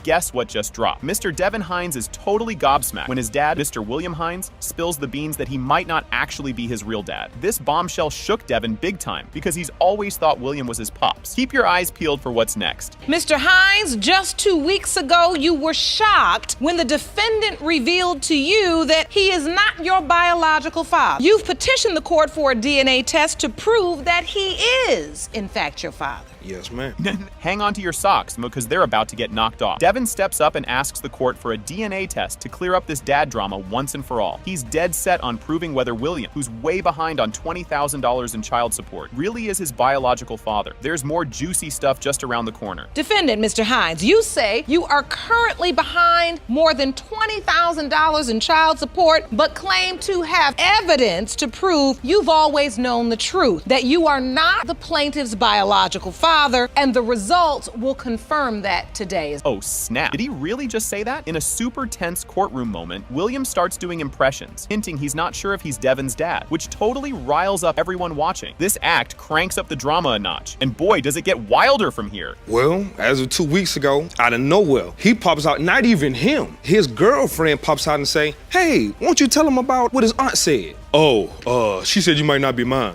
Guess what just dropped? Mr. Devin Hines is totally gobsmacked when his dad, Mr. William Hines, spills the beans that he might not actually be his real dad. This bombshell shook Devin big time because he's always thought William was his pops. Keep your eyes peeled for what's next. Mr. Hines, just 2 weeks ago, you were shocked when the defendant revealed to you that he is not your biological father. You've petitioned the court for a DNA test to prove that he is, in fact, your father. Yes, ma'am. Hang on to your socks, because they're about to get knocked off. Devin steps up and asks the court for a DNA test to clear up this dad drama once and for all. He's dead set on proving whether William, who's way behind on $20,000 in child support, really is his biological father. There's more juicy stuff just around the corner. Defendant, Mr. Hines, you say you are currently behind more than $20,000 in child support, but claim to have evidence to prove you've always known the truth, that you are not the plaintiff's biological father, and the results will confirm that today. Oh, snap. Did he really just say that? In a super tense courtroom moment, William starts doing impressions, hinting he's not sure if he's Devin's dad, which totally riles up everyone watching. This act cranks up the drama a notch, and boy, does it get wilder from here. Well, as of 2 weeks ago, out of nowhere, he pops out, not even him. His girlfriend pops out and say, "Hey, won't you tell him about what his aunt said?" "Oh, she said you might not be mine."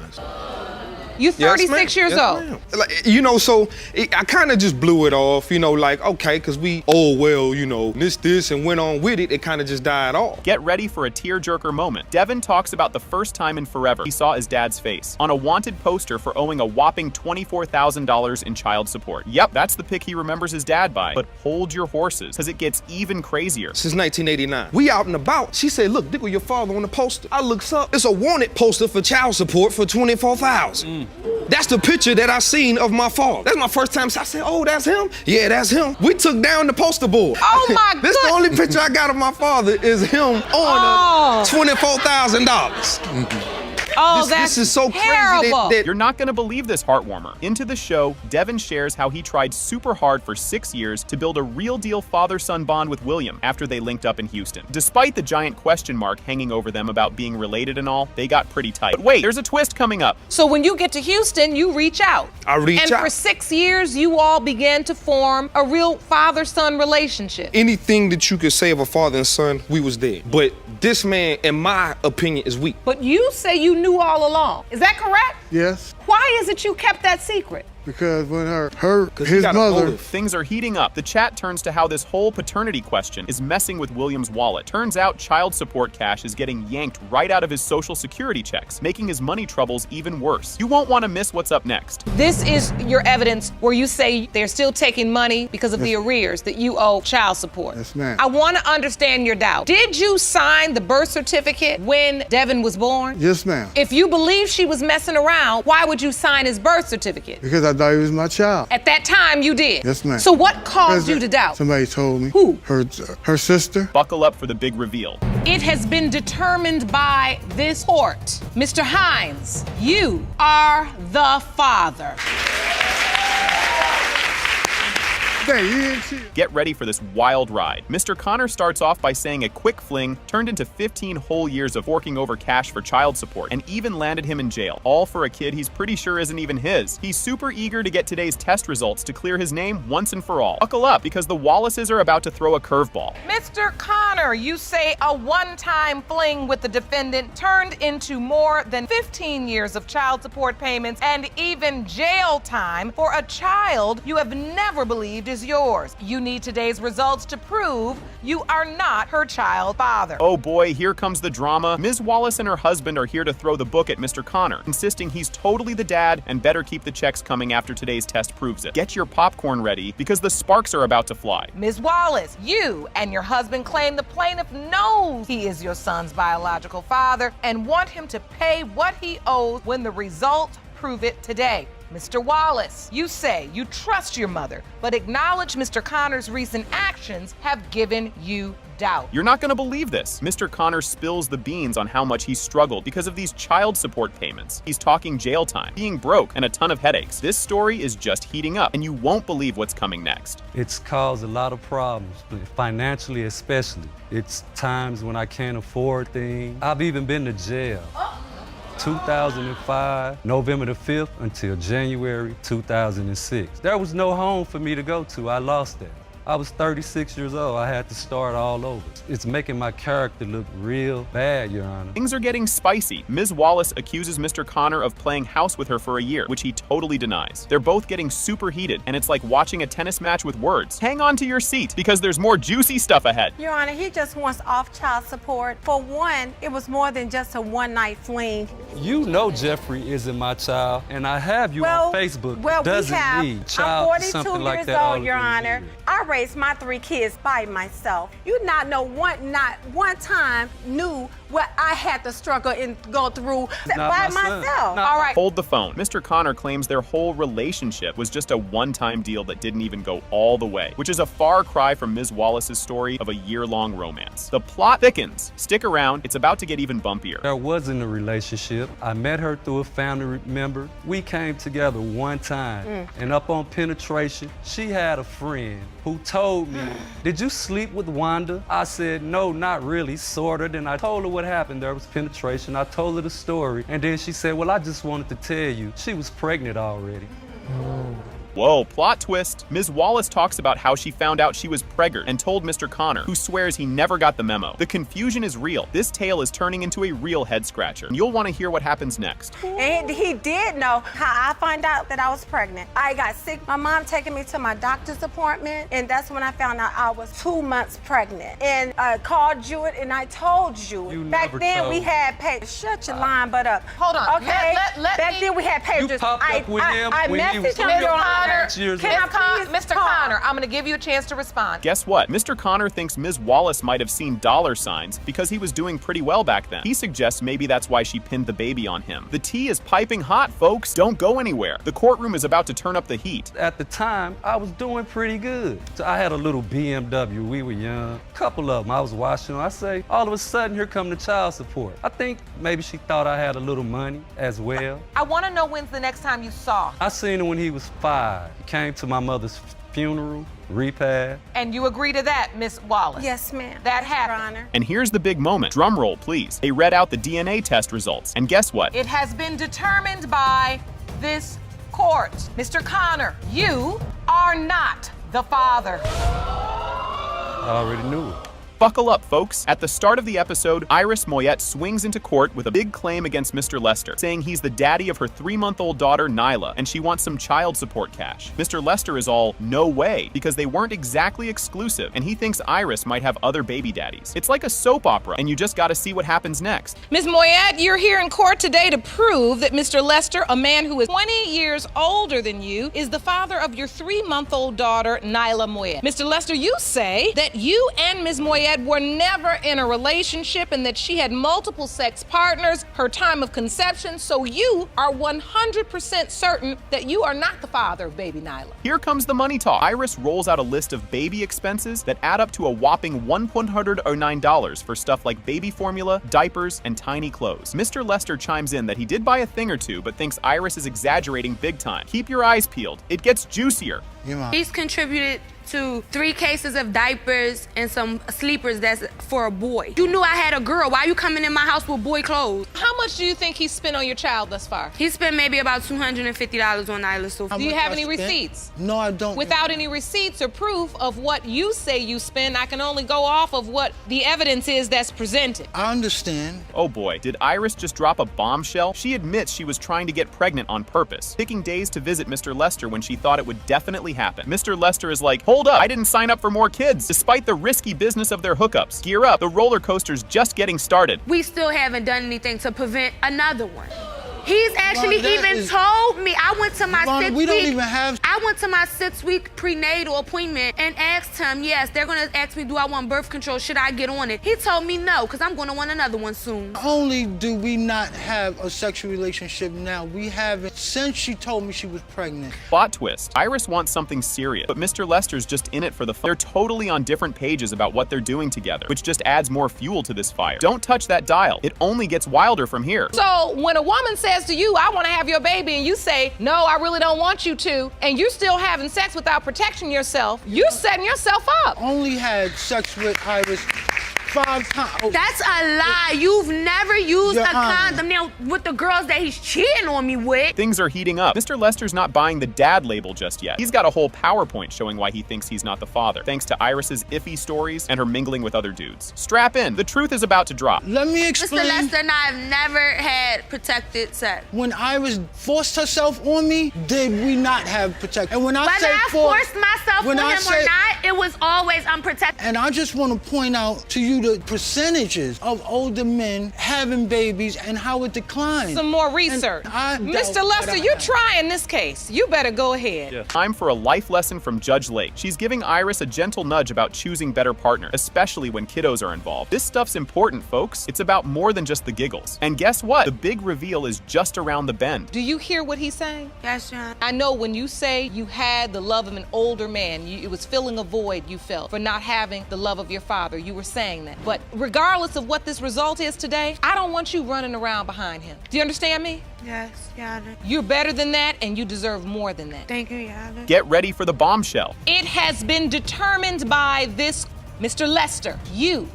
You 36 years old. Like, you know, so I kind of just blew it off, you know, like, okay, because this, and went on with it. It kind of just died off. Get ready for a tearjerker moment. Devin talks about the first time in forever he saw his dad's face on a wanted poster for owing a whopping $24,000 in child support. Yep, that's the pic he remembers his dad by. But hold your horses, because it gets even crazier. Since 1989. We out and about. She said, "Look, look at your father on the poster." I looks up. It's a wanted poster for child support for $24,000. That's the picture that I seen of my father. That's my first time. So I said, "Oh, that's him?" "Yeah, that's him." We took down the poster board. Oh my This the only picture I got of my father is him on $24,000. Oh, this is so terrible. crazy that You're not going to believe this heartwarmer. Into the show, Devin shares how he tried super hard for 6 years to build a real deal father-son bond with William after they linked up in Houston. Despite the giant question mark hanging over them about being related and all, they got pretty tight. But wait, there's a twist coming up. So when you get to Houston, you reach out. I reach out. And for 6 years, you all began to form a real father-son relationship. anything that you could say of a father and son, we was there. But this man, in my opinion, is weak. But you say you knew all along. Is that correct? Yes, Why is it you kept that secret? because when his mother. Things are heating up. The chat turns to how this whole paternity question is messing with William's wallet. Turns out child support cash is getting yanked right out of his social security checks, making his money troubles even worse. You won't want to miss what's up next. This is your evidence where you say they're still taking money because of the arrears that you owe child support. Yes, ma'am. I want to understand your doubt. Did you sign the birth certificate when Devin was born? Yes, ma'am. If you believe she was messing around, why would you sign his birth certificate? Because I thought he was my child. At that time, you did. Yes, ma'am. So what caused you to doubt? Somebody told me. Who? Her sister. Buckle up for the big reveal. It has been determined by this court. Mr. Hines, you are the father. Get ready for this wild ride. Mr. Connor starts off by saying a quick fling turned into 15 whole years of forking over cash for child support and even landed him in jail, all for a kid he's pretty sure isn't even his. He's super eager to get today's test results to clear his name once and for all. Buckle up, because the Wallaces are about to throw a curveball. Mr. Connor, you say a one-time fling with the defendant turned into more than 15 years of child support payments and even jail time for a child you have never believed is yours. You need today's results to prove you are not her child father. Oh boy, here comes the drama. Ms. Wallace and her husband are here to throw the book at Mr. Connor, insisting he's totally the dad and better keep the checks coming after today's test proves it. Get your popcorn ready, because the sparks are about to fly. Ms. Wallace, you and your husband claim the plaintiff knows he is your son's biological father and want him to pay what he owes when the results prove it today. Mr. Wallace, you say you trust your mother, but acknowledge Mr. Connor's recent actions have given you doubt. You're not going to believe this. Mr. Connor spills the beans on how much he struggled because of these child support payments. He's talking jail time, being broke, and a ton of headaches. This story is just heating up, and you won't believe what's coming next. It's caused a lot of problems, financially especially. It's times when I can't afford things. I've even been to jail. 2005, November the 5th until January 2006. There was no home for me to go to. I lost that. I was 36 years old. I had to start all over. It's making my character look real bad, Your Honor. Things are getting spicy. Ms. Wallace accuses Mr. Connor of playing house with her for a year, which he totally denies. They're both getting super heated, and it's like watching a tennis match with words. Hang on to your seat, because there's more juicy stuff ahead. Your Honor, he just wants off child support. For one, it was more than just a one-night fling. You know Jeffrey isn't my child, and I have you on Facebook. Well, Doesn't need I'm child 42 something like years that all old, Your Honor. I raised my 3 kids by myself. You not one time knew what I had to struggle and go through by myself. All right. Hold the phone. Mr. Connor claims their whole relationship was just a one-time deal that didn't even go all the way, which is a far cry from Ms. Wallace's story of a year-long romance. The plot thickens. Stick around. It's about to get even bumpier. There wasn't a relationship. I met her through a family member. We came together one time, and up on penetration, she had a friend who told me, "Did you sleep with Wanda?" I said, "No, not really, sorta." Then I told her what happened. There was penetration. I told her the story, and then she said, "Well, I just wanted to tell you, she was pregnant already." Whoa, plot twist. Ms. Wallace talks about how she found out she was pregnant and told Mr. Connor, who swears he never got the memo. The confusion is real. This tale is turning into a real head scratcher. You'll want to hear what happens next. And he did know how I found out that I was pregnant. I got sick. My mom taking me to my doctor's appointment, and that's when I found out I was 2 months pregnant. And I called you and I told you. You Back never then told we me. had papers. Shut your line butt up. Hold on. Okay. Let Back me- then we had papers. You popped up with him I when he was messaged him, 2 Your Honor. years Can I old. please Mr. talk? Connor, I'm going to give you a chance to respond. Guess what? Mr. Connor thinks Ms. Wallace might have seen dollar signs because he was doing pretty well back then. He suggests maybe that's why she pinned the baby on him. The tea is piping hot, folks. Don't go anywhere. The courtroom is about to turn up the heat. At the time, I was doing pretty good. So I had a little BMW. We were young. Couple of them. I was watching them. I say, all of a sudden, here come the child support. I think maybe she thought I had a little money as well. I want to know when's the next time you saw. I seen him when he was 5. He came to my mother's funeral, repast. And you agree to that, Miss Wallace? Yes, ma'am. That happened. And here's the big moment. Drum roll, please. They read out the DNA test results. And guess what? It has been determined by this court. Mr. Connor, you are not the father. I already knew it. Buckle up, folks. At the start of the episode, Iris Moyet swings into court with a big claim against Mr. Lester, saying he's the daddy of her 3-month-old daughter, Nyla, and she wants some child support cash. Mr. Lester is all, no way, because they weren't exactly exclusive, and he thinks Iris might have other baby daddies. It's like a soap opera, and you just gotta see what happens next. Ms. Moyet, you're here in court today to prove that Mr. Lester, a man who is 20 years older than you, is the father of your 3-month-old daughter, Nyla Moyet. Mr. Lester, you say that you and Ms. Moyet were never in a relationship and that she had multiple sex partners, her time of conception, so you are 100% certain that you are not the father of baby Nyla. Here comes the money talk. Iris rolls out a list of baby expenses that add up to a whopping $109 for stuff like baby formula, diapers, and tiny clothes. Mr. Lester chimes in that he did buy a thing or two, but thinks Iris is exaggerating big time. Keep your eyes peeled. It gets juicier. He's contributed to 3 cases of diapers and some sleepers that's for a boy. You knew I had a girl. Why you coming in my house with boy clothes? How much do you think he spent on your child thus far? He spent maybe about $250 on Nyla so far. Do you have any receipts? No, I don't. Without any receipts or proof of what you say you spend, I can only go off of what the evidence is that's presented. I understand. Oh boy, did Iris just drop a bombshell? She admits she was trying to get pregnant on purpose, picking days to visit Mr. Lester when she thought it would definitely happen. Mr. Lester is like, hold up, I didn't sign up for more kids, despite the risky business of their hookups. Gear up, the roller coaster's just getting started. We still haven't done anything to prevent another one. He's actually Ron, even told me. I went to my Ron, 6 we don't week. even have- I went to my 6-week prenatal appointment and asked him, yes, they're gonna ask me, do I want birth control? Should I get on it? He told me no, because I'm gonna want another one soon. Not only do we not have a sexual relationship now, we haven't since she told me she was pregnant. Plot twist. Iris wants something serious, but Mr. Lester's just in it for the fun. They're totally on different pages about what they're doing together, which just adds more fuel to this fire. Don't touch that dial. It only gets wilder from here. So when a woman says to you, I want to have your baby, and you say, no, I really don't want you to, and you're still having sex without protecting yourself, you're setting yourself up. Only had sex with Iris 5 times. That's a lie. You've never used Your a Honor. condom. Now, with the girls that he's cheating on me with. Things are heating up. Mr. Lester's not buying the dad label just yet. He's got a whole PowerPoint showing why he thinks he's not the father, thanks to Iris's iffy stories and her mingling with other dudes. Strap in. The truth is about to drop. Let me Mr. explain. Lester and I have never had protected sex. When Iris forced herself on me, did we not have protection? And when I Whether say I forced myself on him or not, it was always unprotected. And I just want to point out to you the percentages of older men having babies and how it declines. Some more research. Mr. Lester, you're trying this case. You better go ahead. Time for a life lesson from Judge Lake. She's giving Iris a gentle nudge about choosing better partners, especially when kiddos are involved. This stuff's important, folks. It's about more than just the giggles. And guess what? The big reveal is just around the bend. Do you hear what he's saying? Yes, Your Honor. I know when you say you had the love of an older man, it was filling a void you felt for not having the love of your father. You were saying that. But regardless of what this result is today, I don't want you running around behind him. Do you understand me? Yes, Your Honor. You're better than that, and you deserve more than that. Thank you, Your Honor. Get ready for the bombshell. It has been determined by this, Mr. Lester, you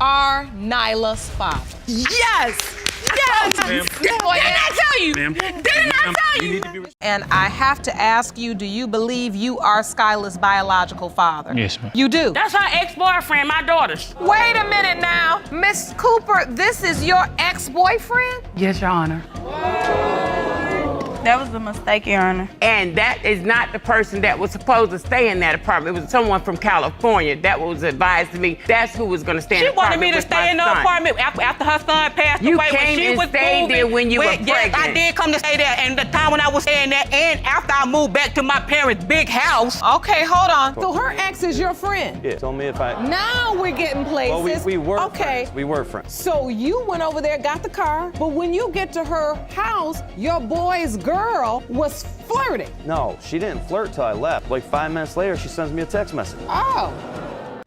are Nyla's father. Yes! Yes! Didn't I tell you? Didn't I tell you? And I have to ask you, do you believe you are Skylar's biological father? Yes, ma'am. You do? That's her ex-boyfriend, my daughter's. Wait a minute now. Miss Cooper, this is your ex-boyfriend? Yes, Your Honor. That was a mistake, Your Honor. And that is not the person that was supposed to stay in that apartment. It was someone from California that was advised to me. That's who was going to stay in the She wanted apartment me to with stay my in the son. apartment after her son passed You away. came when she and was stayed there moving, when you were Yes, I pregnant. did come to stay there. And the time when I was staying there, and after I moved back to my parents' big house. Okay, hold on. So her ex is your friend? Yeah, told me if I... Now we're getting places. Well, we were okay. friends. We were friends. So you went over there, got the car, but when you get to her house, your boy's girl was flirting. No, she didn't flirt till I left. Like 5 minutes later, she sends me a text message. Oh.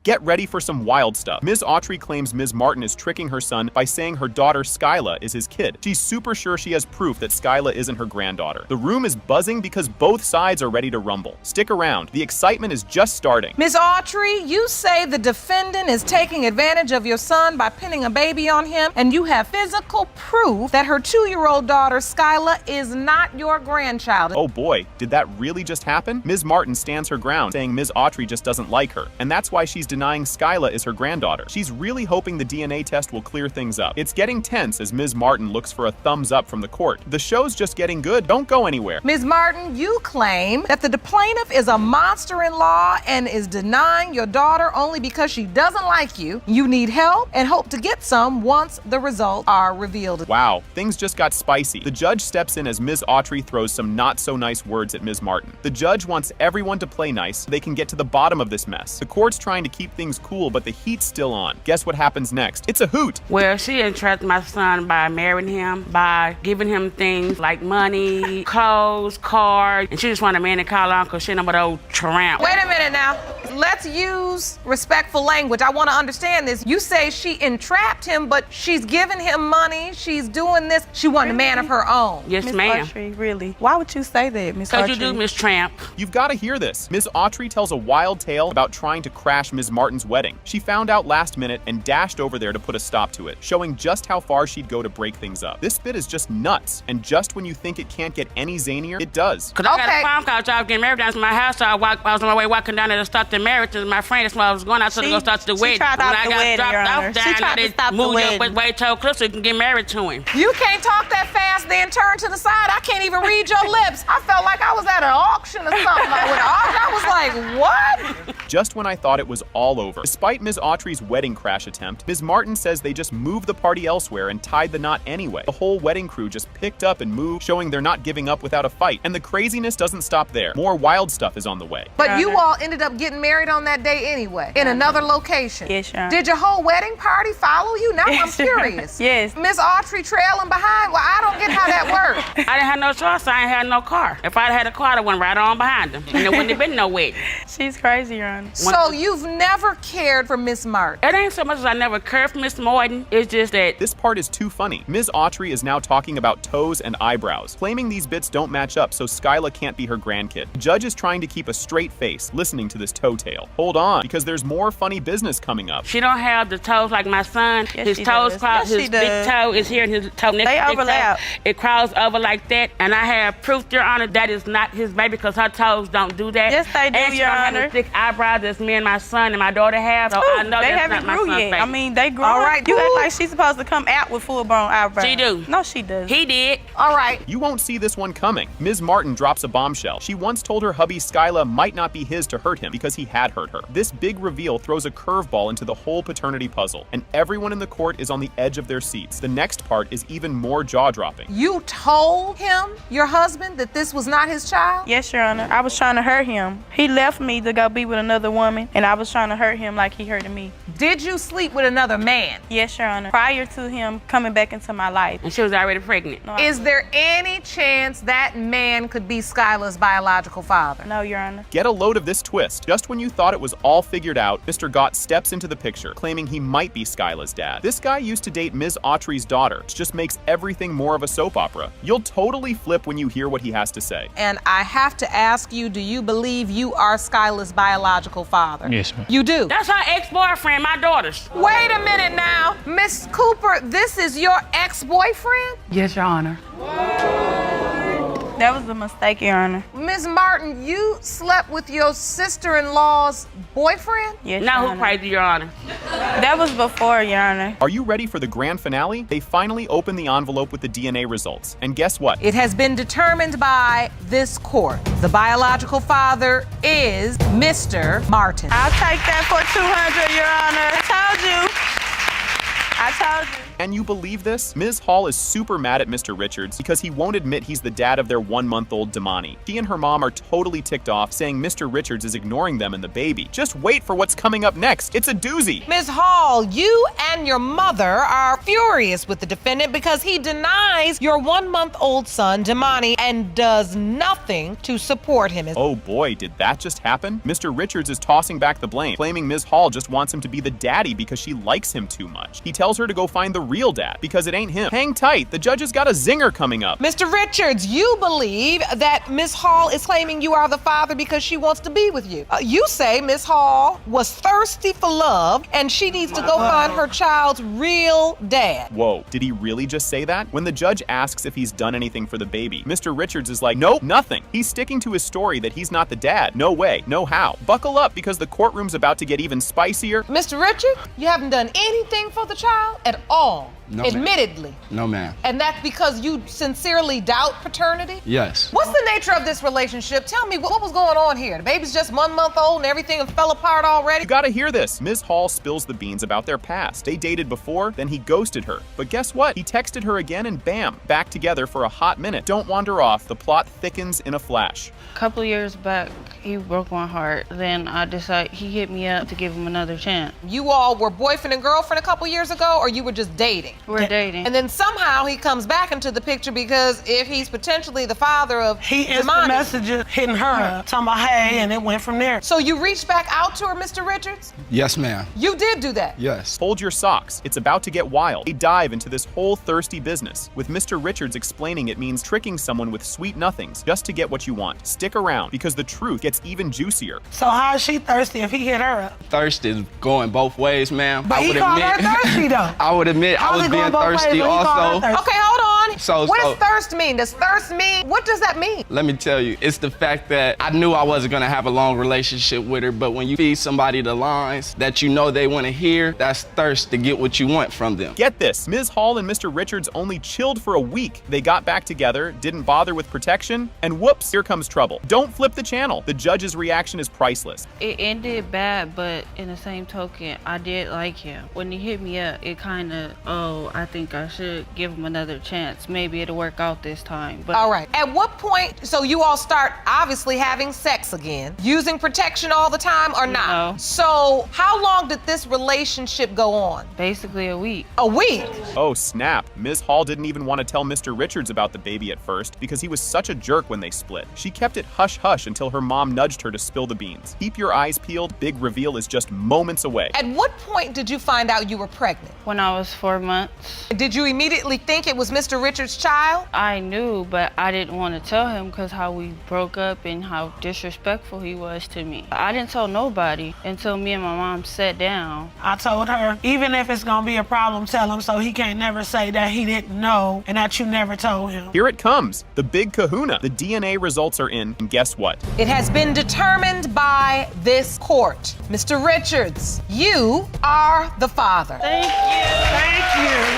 Get ready for some wild stuff. Ms. Autry claims Ms. Martin is tricking her son by saying her daughter Skyla is his kid. She's super sure she has proof that Skyla isn't her granddaughter. The room is buzzing because both sides are ready to rumble. Stick around. The excitement is just starting. Ms. Autry, you say the defendant is taking advantage of your son by pinning a baby on him, and you have physical proof that her 2-year-old daughter Skyla is not your grandchild. Oh boy, did that really just happen? Ms. Martin stands her ground, saying Ms. Autry just doesn't like her, and that's why she's denying Skyla is her granddaughter. She's really hoping the DNA test will clear things up. It's getting tense as Ms. Martin looks for a thumbs up from the court. The show's just getting good. Don't go anywhere. Ms. Martin, you claim that the plaintiff is a monster-in-law and is denying your daughter only because she doesn't like you. You need help and hope to get some once the results are revealed. Wow, things just got spicy. The judge steps in as Ms. Autry throws some not-so-nice words at Ms. Martin. The judge wants everyone to play nice so they can get to the bottom of this mess. The court's trying to keep things cool, but the heat's still on. Guess what happens next? It's a hoot. Well, she entrapped my son by marrying him, by giving him things like money, clothes, cars, and she just wanted a man to call her uncle. She ain't but old tramp. Wait a minute now. Let's use respectful language. I want to understand this. You say she entrapped him, but she's giving him money. She's doing this. She wanted a man of her own. Yes, Miss ma'am. Autry, really? Why would you say that, Miss Because Autry? you do, Miss Tramp. You've got to hear this. Ms. Autry tells a wild tale about trying to crash Ms. Martin's wedding. She found out last minute and dashed over there to put a stop to it, showing just how far she'd go to break things up. This bit is just nuts, and just when you think it can't get any zanier, it does. Because I got a phone call, so I was getting married down to my house, so I was on my way walking down there to start the marriage to my friend. That's why I was going. I was going to go start the wedding. She tried to When stop I the got wedding, dropped Your off Honor. down, She tried they to stop the moved wedding. up way too close so you can get married to him. You can't talk that fast, then turn to the side. I can't even read your lips. I felt like I was at an auction or something. I was like, what? Just when I thought it was all over. Despite Ms. Autry's wedding crash attempt, Ms. Martin says they just moved the party elsewhere and tied the knot anyway. The whole wedding crew just picked up and moved, showing they're not giving up without a fight. And the craziness doesn't stop there. More wild stuff is on the way. But you all ended up getting married on that day anyway, in another location. Yes, Your Honor. Did your whole wedding party follow you? Now I'm curious. Yes. Miss Autry trailing behind? Well, I don't get how that worked. I didn't have no choice. I ain't had no car. If I'd had a car, I went right on behind them. And there wouldn't have been no wedding. She's crazy, Your Honor. So you've never cared for Miss Martin? It ain't so much as I never cared for Miss Morton. It's just that this part is too funny. Ms. Autry is now talking about toes and eyebrows, claiming these bits don't match up so Skyla can't be her grandkid. The judge is trying to keep a straight face listening to this toe tale. Hold on, because there's more funny business coming up. she don't have the toes like my son. Yes, His she toes does. cross. Yes, she His big does. toe is here, and his toe next They to his big overlap. toe. It crawls over like that, and I have proof, Your Honor, that is not his baby because her toes don't do that. Yes, they do, and she Your don't have Honor. the thick eyebrows as me and my son and my daughter have. So I know they that's haven't not my grew son's yet. baby. I mean, they grew. All right, You cool. act like she's supposed to come out with full-blown eyebrows. She do. No, she does. He did. All right. You won't see this one coming. Ms. Martin drops a bombshell. She once told her hubby Skyla might not be his to hurt him because he had hurt her. This big reveal throws a curveball into the whole paternity puzzle, and everyone in the court is on the edge of their seats. The next part is even more jaw-dropping. You told him, your husband, that this was not his child? Yes, Your Honor. I was trying to hurt him. He left me to go be with another woman, and I was trying to hurt him like he hurted me. Did you sleep with another man? Yes, Your Honor. Prior to him coming back into my life. And she was already pregnant. Is there any chance that man could be Skyla's biological father? No, Your Honor. Get a load of this twist. Just when you thought it was all figured out, Mr. Gott steps into the picture, claiming he might be Skyla's dad. This guy used to date Ms. Autry's daughter, which just makes everything more of a soap opera. You'll totally flip when you hear what he has to say. And I have to ask you, do you believe you are Skyla's biological father? Yes, ma'am. You do? That's her ex-boyfriend, my daughter's. Wait a minute now. Miss Cooper, this is your ex-boyfriend? Yes, Your Honor. That was a mistake, Your Honor. Ms. Martin, you slept with your sister-in-law's boyfriend? Yes, Now Your who Honor. crazy, Your Honor? That was before, Your Honor. Are you ready for the grand finale? They finally open the envelope with the DNA results. And guess what? It has been determined by this court. The biological father is Mr. Martin. I'll take that for 200, Your Honor. I told you. And you believe this? Ms. Hall is super mad at Mr. Richards because he won't admit he's the dad of their 1-month-old Damani. She and her mom are totally ticked off, saying Mr. Richards is ignoring them and the baby. Just wait for what's coming up next. It's a doozy. Ms. Hall, you and your mother are furious with the defendant because he denies your 1-month-old son, Damani, and does nothing to support him. Oh boy, did that just happen? Mr. Richards is tossing back the blame, claiming Ms. Hall just wants him to be the daddy because she likes him too much. He tells her to go find the real dad because it ain't him. Hang tight, the judge has got a zinger coming up. Mr. Richards, you believe that Ms. Hall is claiming you are the father because she wants to be with you. You say Ms. Hall was thirsty for love and she needs to go find her child's real dad. Whoa, did he really just say that? When the judge asks if he's done anything for the baby, Mr. Richards is like, nope, nothing. He's sticking to his story that he's not the dad. No way, no how. Buckle up because the courtroom's about to get even spicier. Mr. Richards, you haven't done anything for the child at all. No, admittedly. Ma'am. No, ma'am. And that's because you sincerely doubt paternity? Yes. What's the nature of this relationship? Tell me, what was going on here? The baby's just 1 month old and everything fell apart already? You gotta hear this. Ms. Hall spills the beans about their past. They dated before, then he ghosted her. But guess what? He texted her again and bam, back together for a hot minute. Don't wander off. The plot thickens in a flash. A couple years back, he broke my heart. Then I decided he hit me up to give him another chance. You all were boyfriend and girlfriend a couple years ago, or you were just dating? We're dating. And then somehow he comes back into the picture because if he's potentially the father of He instant Damani, messages hitting her up, talking about, hey, and it went from there. So you reached back out to her, Mr. Richards? Yes, ma'am. You did do that? Yes. Hold your socks. It's about to get wild. They dive into this whole thirsty business, with Mr. Richards explaining it means tricking someone with sweet nothings just to get what you want. Stick around, because the truth gets even juicier. So how is she thirsty if he hit her up? Thirst is going both ways, ma'am. But he called her thirsty, though. I would admit I was being thirsty also. Okay, hold on. So- what so- does thirst mean? Does thirst mean, what does that mean? Let me tell you, it's the fact that I knew I wasn't gonna have a long relationship with her, but when you feed somebody the lines that you know they wanna hear, that's thirst to get what you want from them. Get this, Ms. Hall and Mr. Richards only chilled for a week. They got back together, didn't bother with protection, and whoops, here comes trouble. Don't flip the channel. The judge's reaction is priceless. It ended bad, but in the same token, I did like him. When he hit me up, it kind of, I think I should give him another chance. chance. Maybe it'll work out this time. But all right. At what point, so you all start obviously having sex again, using protection all the time or not? No. So how long did this relationship go on? Basically a week. A week? Oh, snap. Ms. Hall didn't even want to tell Mr. Richards about the baby at first because he was such a jerk when they split. She kept it hush-hush until her mom nudged her to spill the beans. Keep your eyes peeled. Big reveal is just moments away. At what point did you find out you were pregnant? When I was 4 months. Did you immediately think it was Mr. Richards' child? I knew, but I didn't want to tell him because how we broke up and how disrespectful he was to me. I didn't tell nobody until me and my mom sat down. I told her, even if it's gonna be a problem, tell him so he can't never say that he didn't know and that you never told him. Here it comes, the big kahuna. The DNA results are in, and guess what? It has been determined by this court. Mr. Richards, you are the father. Thank you. Thank you.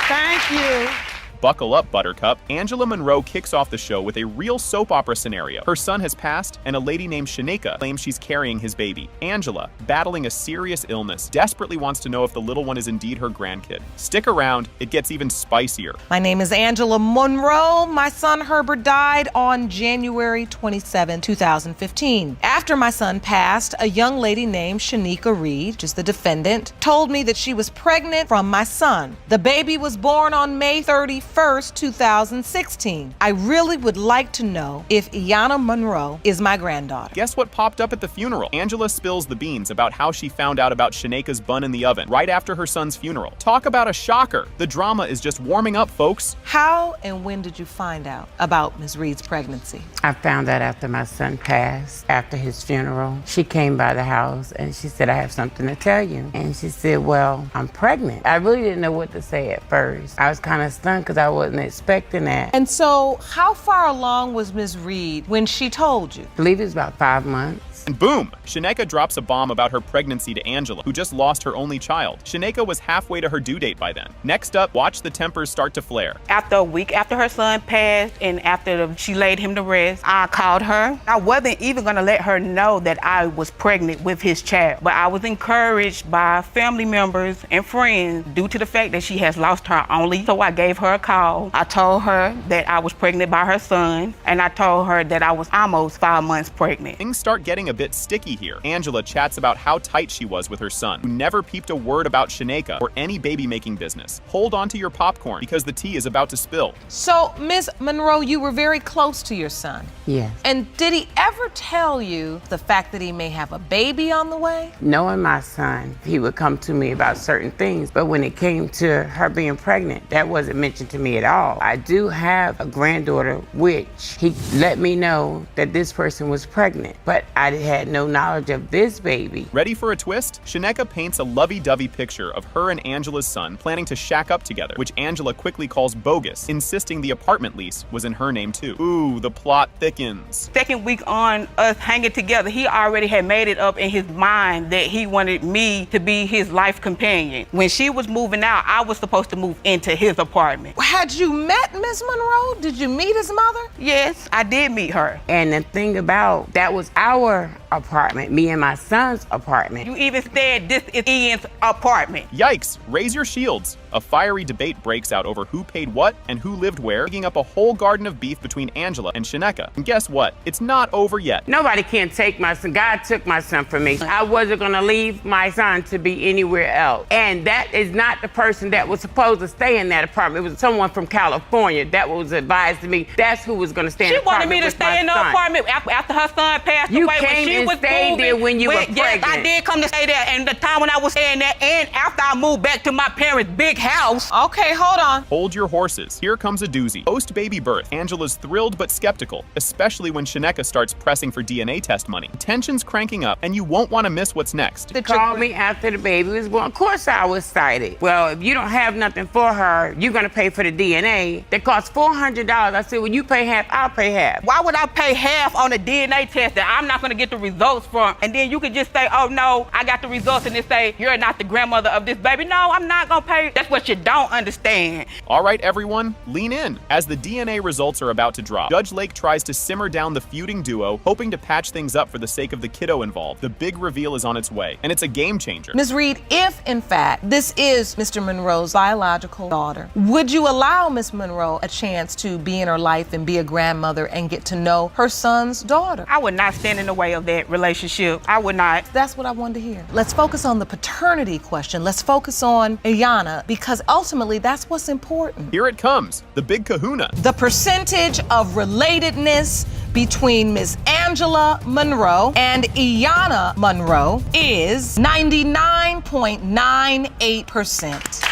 Thank you. Buckle up, Buttercup. Angela Monroe kicks off the show with a real soap opera scenario. Her son has passed, and a lady named Shaneka claims she's carrying his baby. Angela, battling a serious illness, desperately wants to know if the little one is indeed her grandkid. Stick around, it gets even spicier. My name is Angela Monroe. My son Herbert died on January 27, 2015. After my son passed, a young lady named Shanika Reed, just the defendant, told me that she was pregnant from my son. The baby was born on May 31st, 2016. I really would like to know if Iyanna Monroe is my granddaughter. Guess what popped up at the funeral? Angela spills the beans about how she found out about Shaneka's bun in the oven right after her son's funeral. Talk about a shocker. The drama is just warming up, folks. How and when did you find out about Ms. Reed's pregnancy? I found out after my son passed, after his funeral. She came by the house and she said, I have something to tell you. And she said, well, I'm pregnant. I really didn't know what to say at first. I was kind of stunned because I wasn't expecting that. And so how far along was Ms. Reed when she told you? I believe it was about 5 months. And boom, Shaneka drops a bomb about her pregnancy to Angela, who just lost her only child. Shaneka was halfway to her due date by then. Next up, watch the tempers start to flare. After a week after her son passed and after she laid him to rest, I called her. I wasn't even gonna let her know that I was pregnant with his child, but I was encouraged by family members and friends due to the fact that she has lost her only. So I gave her a call. I told her that I was pregnant by her son, and I told her that I was almost 5 months pregnant. Things start getting a bit sticky here. Angela chats about how tight she was with her son, who never peeped a word about Shaneka or any baby-making business. Hold on to your popcorn because the tea is about to spill. So, Ms. Monroe, you were very close to your son. Yes. And did he ever tell you the fact that he may have a baby on the way? Knowing my son, he would come to me about certain things, but when it came to her being pregnant, that wasn't mentioned to me at all. I do have a granddaughter, which he let me know that this person was pregnant, but I had no knowledge of this baby. Ready for a twist? Shaneka paints a lovey-dovey picture of her and Angela's son planning to shack up together, which Angela quickly calls bogus, insisting the apartment lease was in her name too. Ooh, the plot thickens. Second week on us hanging together, he already had made it up in his mind that he wanted me to be his life companion. When she was moving out, I was supposed to move into his apartment. Had you met Ms. Monroe? Did you meet his mother? Yes, I did meet her. And the thing about that was our apartment, me and my son's apartment. You even said this is Ian's apartment. Yikes, raise your shields. A fiery debate breaks out over who paid what and who lived where, digging up a whole garden of beef between Angela and Shaneka. And guess what? It's not over yet. Nobody can take my son. God took my son from me. I wasn't gonna leave my son to be anywhere else. And that is not the person that was supposed to stay in that apartment. It was someone from California that was advised to me. That's who was gonna stay in the apartment. She wanted me to stay in the apartment after her son passed away. You when came she and was stayed moving, there when you were pregnant. Yes, I did come to stay there. And the time when I was staying there and after I moved back to my parents' big house. Okay, hold on. Hold your horses. Here comes a doozy. Post-baby birth, Angela's thrilled but skeptical, especially when Shaneka starts pressing for DNA test money. Tension's cranking up, and you won't want to miss what's next. They called me after the baby was born. Of course I was excited. Well, if you don't have nothing for her, you're gonna pay for the DNA. That costs $400. I said, well, you pay half, I'll pay half. Why would I pay half on a DNA test that I'm not gonna get the results results from, and then you could just say, oh no, I got the results, and they say, you're not the grandmother of this baby. No, I'm not gonna pay. That's what you don't understand. All right, everyone, lean in. As the DNA results are about to drop, Judge Lake tries to simmer down the feuding duo, hoping to patch things up for the sake of the kiddo involved. The big reveal is on its way, and it's a game changer. Ms. Reed, if in fact this is Mr. Monroe's biological daughter, would you allow Miss Monroe a chance to be in her life and be a grandmother and get to know her son's daughter? I would not stand in the way of that relationship. I would not. That's what I wanted to hear. Let's focus on the paternity question. Let's focus on Iyanna, because ultimately that's what's important. Here it comes, the big kahuna. The percentage of relatedness between Miss Angela Monroe and Iyanna Monroe is 99.98%.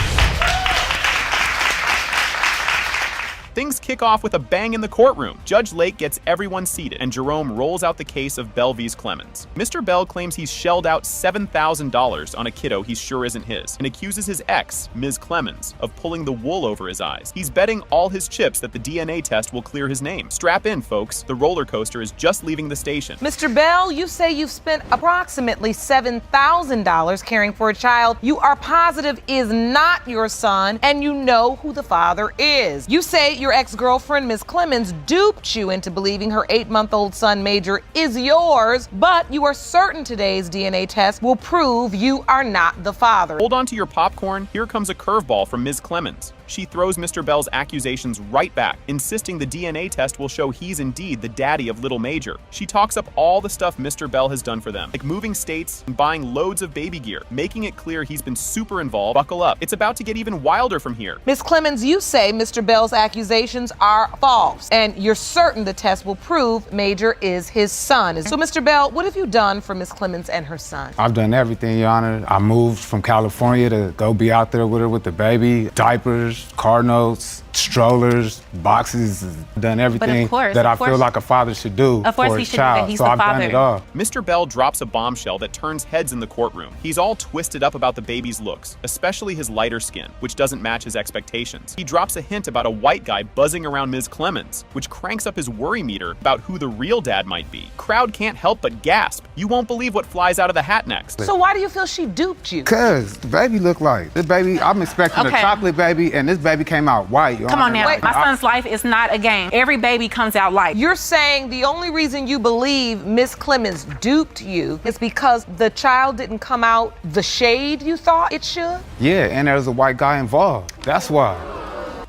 Things kick off with a bang in the courtroom. Judge Lake gets everyone seated, and Jerome rolls out the case of Bell vs. Clemens. Mr. Bell claims he's shelled out $7,000 on a kiddo he sure isn't his, and accuses his ex, Ms. Clemens, of pulling the wool over his eyes. He's betting all his chips that the DNA test will clear his name. Strap in, folks. The roller coaster is just leaving the station. Mr. Bell, you say you've spent approximately $7,000 caring for a child you are positive is not your son, and you know who the father is. You say your ex-girlfriend, Ms. Clemens, duped you into believing her 8-month-old son, Major, is yours, but you are certain today's DNA test will prove you are not the father. Hold on to your popcorn. Here comes a curveball from Ms. Clemens. She throws Mr. Bell's accusations right back, insisting the DNA test will show he's indeed the daddy of little Major. She talks up all the stuff Mr. Bell has done for them, like moving states and buying loads of baby gear, making it clear he's been super involved. Buckle up. It's about to get even wilder from here. Ms. Clemens, you say Mr. Bell's accusations are false, and you're certain the test will prove Major is his son. So, Mr. Bell, what have you done for Ms. Clemens and her son? I've done everything, Your Honor. I moved from California to go be out there with her with the baby, diapers, car notes, strollers, boxes, done everything that I feel like a father should do for his child. So I've done it all. Mr. Bell drops a bombshell that turns heads in the courtroom. He's all twisted up about the baby's looks, especially his lighter skin, which doesn't match his expectations. He drops a hint about a white guy buzzing around Ms. Clemens, which cranks up his worry meter about who the real dad might be. Crowd can't help but gasp. You won't believe what flies out of the hat next. So why do you feel she duped you? Cause the baby looked like this baby. I'm expecting a chocolate baby, and this baby came out white. Come on now. My son's life is not a game. Every baby comes out light. You're saying the only reason you believe Miss Clemens duped you is because the child didn't come out the shade you thought it should? Yeah, and there's a white guy involved. That's why.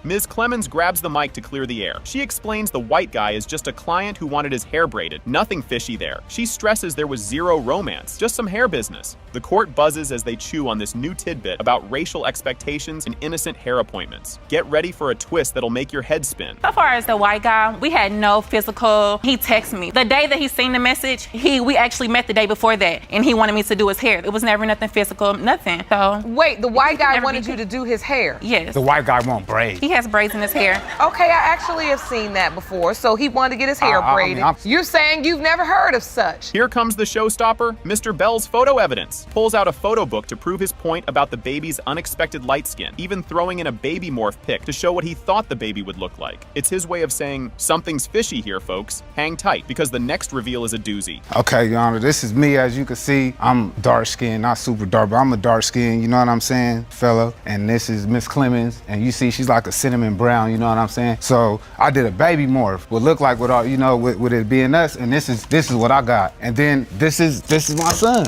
Ms. Clemens grabs the mic to clear the air. She explains the white guy is just a client who wanted his hair braided. Nothing fishy there. She stresses there was zero romance, just some hair business. The court buzzes as they chew on this new tidbit about racial expectations and innocent hair appointments. Get ready for a twist that'll make your head spin. So far as the white guy, we had no physical. He texted me. The day that he seen the message, we actually met the day before that, and he wanted me to do his hair. It was never nothing physical, nothing. So wait, the white guy wanted you to do his hair? Yes. The white guy won't braid. He has braids in his hair. Okay, I actually have seen that before. So he wanted to get his hair braided. You're saying you've never heard of such? Here comes the showstopper, Mr. Bell's photo evidence. Pulls out a photo book to prove his point about the baby's unexpected light skin, even throwing in a baby morph pic to show what he thought the baby would look like. It's his way of saying, something's fishy here, folks. Hang tight, because the next reveal is a doozy. Okay, Your Honor, this is me. As you can see, I'm dark skinned, not super dark, but I'm a dark skinned, you know what I'm saying, fella. And this is Miss Clemens, and you see she's like a cinnamon brown, you know what I'm saying? So I did a baby morph, what looked like with all, you know, with it being us, and this is what I got. And then this is my son.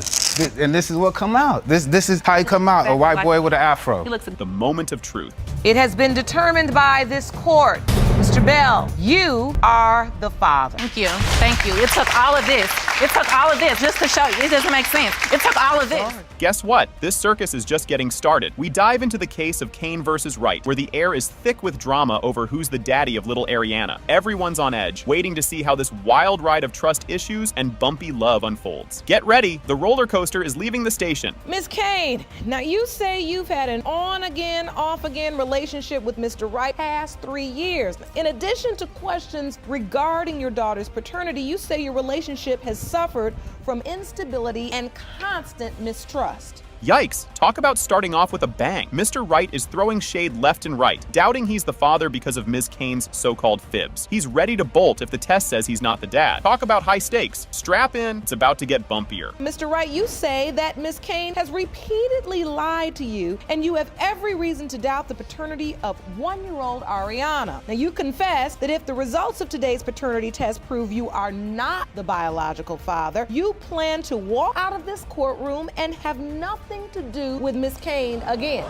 And this is what come out. This is how he come out, a white boy with an afro. He looks at the moment of truth. It has been determined by this court. Mr. Bell, you are the father. Thank you. Thank you. It took all of this. It took all of this just to show you. It doesn't make sense. It took all of this. Guess what? This circus is just getting started. We dive into the case of Kane versus Wright, where the air is thick with drama over who's the daddy of little Ariana. Everyone's on edge, waiting to see how this wild ride of trust issues and bumpy love unfolds. Get ready, the roller coaster is leaving the station. Ms. Kane, now you say you've had an on-again, off-again relationship with Mr. Wright past 3 years. In addition to questions regarding your daughter's paternity, you say your relationship has suffered from instability and constant mistrust. Yikes, talk about starting off with a bang. Mr. Wright is throwing shade left and right, doubting he's the father because of Ms. Kane's so-called fibs. He's ready to bolt if the test says he's not the dad. Talk about high stakes. Strap in, it's about to get bumpier. Mr. Wright, you say that Ms. Kane has repeatedly lied to you, and you have every reason to doubt the paternity of 1-year-old Ariana. Now, you confess that if the results of today's paternity test prove you are not the biological father, you plan to walk out of this courtroom and have nothing to do with Miss Kane again.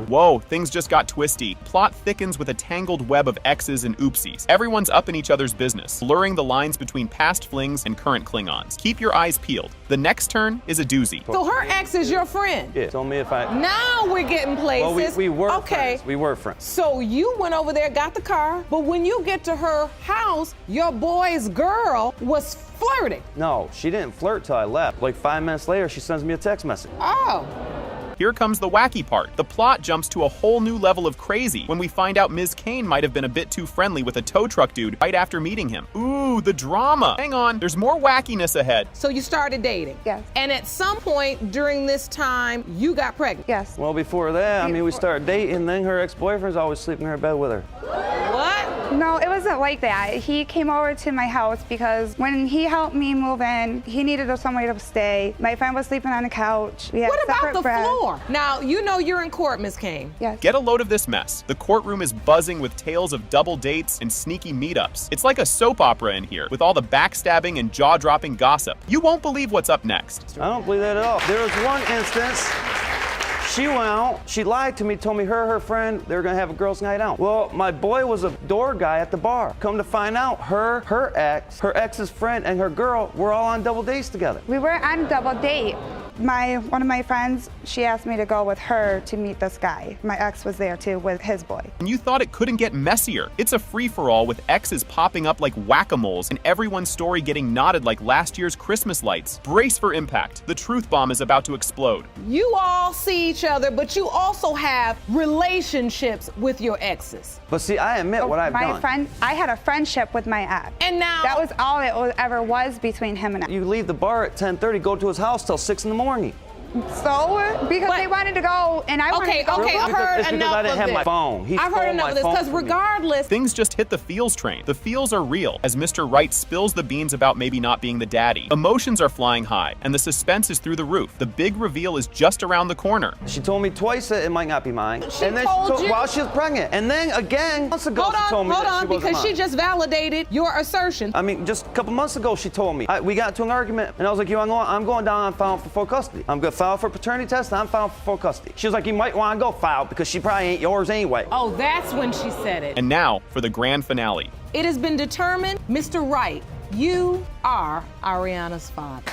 Whoa, things just got twisty. Plot thickens with a tangled web of X's and oopsies. Everyone's up in each other's business, blurring the lines between past flings and current Klingons. Keep your eyes peeled. The next turn is a doozy. So her ex is your friend? Yeah, told me if I... Now we're getting places. Well, we were okay. friends. We were friends. So you went over there, got the car, but when you get to her house, your boy's girl was flirting. No, she didn't flirt till I left. Like 5 minutes later, she sends me a text message. Oh. Here comes the wacky part. The plot jumps to a whole new level of crazy when we find out Ms. Kane might have been a bit too friendly with a tow truck dude right after meeting him. Ooh, the drama. Hang on, there's more wackiness ahead. So you started dating? Yes. And at some point during this time, you got pregnant? Yes. Well, before that, I mean, we started dating, then her ex-boyfriend's always sleeping in her bed with her. What? No, it wasn't like that. He came over to my house because when he helped me move in, he needed somewhere to stay. My friend was sleeping on the couch. We had What about separate the beds. floor? Now, you know you're in court, Miss Kane. Yes. Get a load of this mess. The courtroom is buzzing with tales of double dates and sneaky meetups. It's like a soap opera in here, with all the backstabbing and jaw-dropping gossip. You won't believe what's up next. I don't believe that at all. There was one instance. She went out, she lied to me, told me her friend, they were gonna have a girls' night out. Well, my boy was a door guy at the bar. Come to find out, her ex's friend, and her girl were all on double dates together. We were on a double date. One of my friends, she asked me to go with her to meet this guy. My ex was there too with his boy. And you thought it couldn't get messier. It's a free-for-all with exes popping up like whack-a-moles and everyone's story getting knotted like last year's Christmas lights. Brace for impact. The truth bomb is about to explode. You all see each other, but you also have relationships with your exes. But see, I admit what I've done. I had a friendship with my ex. And now... That was all it ever was between him and I. You leave the bar at 10:30, go to his house till 6 in the morning. So? Because they wanted to go, and I wanted to go. Okay, I've heard it's because enough I didn't of have this. my phone. He I've heard stole enough my of this, phone because from me. regardless... Things just hit the feels train. The feels are real as Mr. Wright spills the beans about maybe not being the daddy. Emotions are flying high, and the suspense is through the roof. The big reveal is just around the corner. She told me twice that it might not be mine. And then she told you? While she was pregnant. And then again, months ago, she told me that she wasn't because mine. she just validated your assertion. I mean, just a couple months ago, she told me. We got into an argument, and I was like, I'm going down and filing for full custody. I'm going to file for paternity test, and I'm filing for full custody. She was like, you might want to go file because she probably ain't yours anyway. Oh, that's when she said it. And now for the grand finale. It has been determined, Mr. Wright, you are Ariana's father.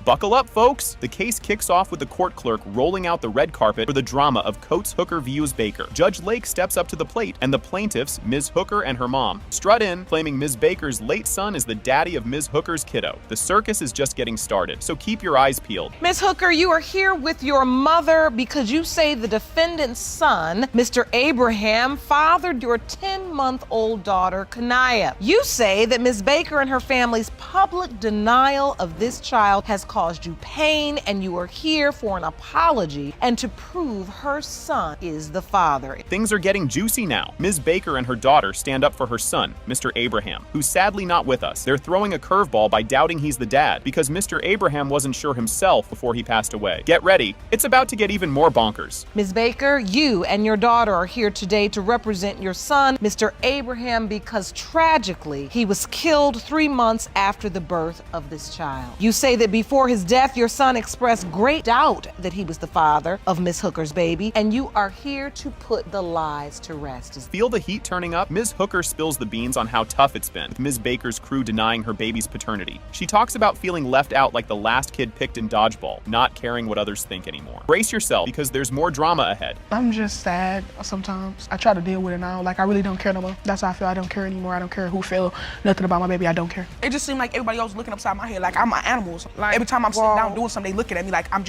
Buckle up, folks! The case kicks off with the court clerk rolling out the red carpet for the drama of Coates Hooker vs. Baker. Judge Lake steps up to the plate, and the plaintiffs, Ms. Hooker and her mom, strut in, claiming Ms. Baker's late son is the daddy of Ms. Hooker's kiddo. The circus is just getting started, so keep your eyes peeled. Ms. Hooker, you are here with your mother because you say the defendant's son, Mr. Abraham, fathered your 10-month-old daughter, Kanaya. You say that Ms. Baker and her family's public denial of this child has caused you pain, and you are here for an apology and to prove her son is the father. Things are getting juicy now. Ms. Baker and her daughter stand up for her son, Mr. Abraham, who's sadly not with us. They're throwing a curveball by doubting he's the dad because Mr. Abraham wasn't sure himself before he passed away. Get ready. It's about to get even more bonkers. Ms. Baker, you and your daughter are here today to represent your son, Mr. Abraham, because tragically, he was killed 3 months after the birth of this child. You say that before his death, your son expressed great doubt that he was the father of Ms. Hooker's baby, and you are here to put the lies to rest. Feel the heat turning up? Ms. Hooker spills the beans on how tough it's been, with Ms. Baker's crew denying her baby's paternity. She talks about feeling left out like the last kid picked in dodgeball, not caring what others think anymore. Brace yourself, because there's more drama ahead. I'm just sad sometimes. I try to deal with it now. Like, I really don't care no more. That's how I feel. I don't care anymore. I don't care who feel nothing about my baby. I don't care. It just seemed like everybody else was looking upside my head like I'm an animal. Like, every time I'm sitting down doing something, they looking at me like I'm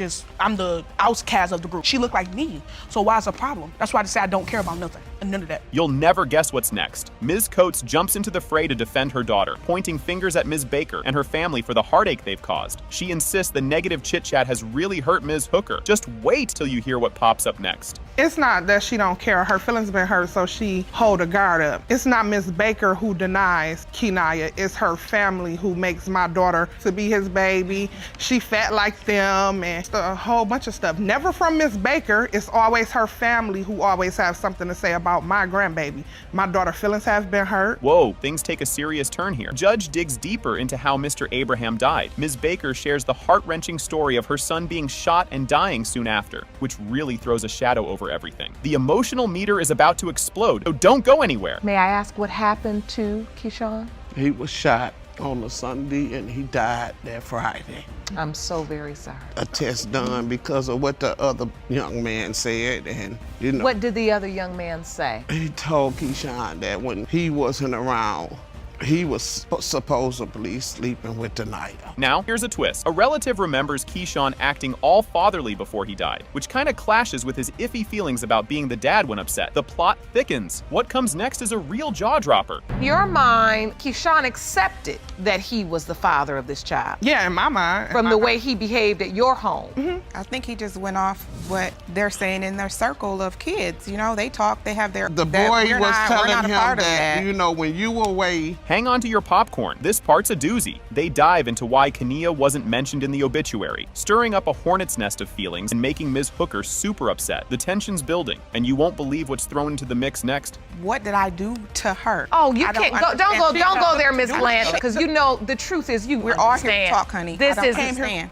the outcast of the group. She looked like me, so why's the problem? That's why I just say I don't care about nothing and none of that. You'll never guess what's next. Ms. Coates jumps into the fray to defend her daughter, pointing fingers at Ms. Baker and her family for the heartache they've caused. She insists the negative chit-chat has really hurt Ms. Hooker. Just wait till you hear what pops up next. It's not that she don't care. Her feelings been hurt, so she hold her guard up. It's not Miss Baker who denies Kenaya. It's her family who makes my daughter to be his baby. She fat like them and a whole bunch of stuff. Never from Miss Baker. It's always her family who always have something to say about my grandbaby. My daughter's feelings have been hurt. Whoa, things take a serious turn here. Judge digs deeper into how Mr. Abraham died. Ms. Baker shares the heart-wrenching story of her son being shot and dying soon after, which really throws a shadow over everything. The emotional meter is about to explode, so don't go anywhere. May I ask what happened to Keyshawn? He was shot on a Sunday and he died that Friday. I'm so very sorry. A test done because of what the other young man said, and you know. What did the other young man say? He told Keyshawn that when he wasn't around, he was supposedly sleeping with Denaya. Now, here's a twist. A relative remembers Keyshawn acting all fatherly before he died, which kind of clashes with his iffy feelings about being the dad when upset. The plot thickens. What comes next is a real jaw-dropper. In your mind, Keyshawn accepted that he was the father of this child. Yeah, in my mind. From the way he behaved at your home. I think he just went off what they're saying in their circle of kids. You know, they talk, they have their... The boy was telling him that, you know, when you were away... Hang on to your popcorn. This part's a doozy. They dive into why Kania wasn't mentioned in the obituary, stirring up a hornet's nest of feelings and making Ms. Hooker super upset. The tension's building, and you won't believe what's thrown into the mix next. What did I do to her? Oh, you can't go. Don't go there, Miss Blanche, because you know the truth is We're all here to talk, honey. This is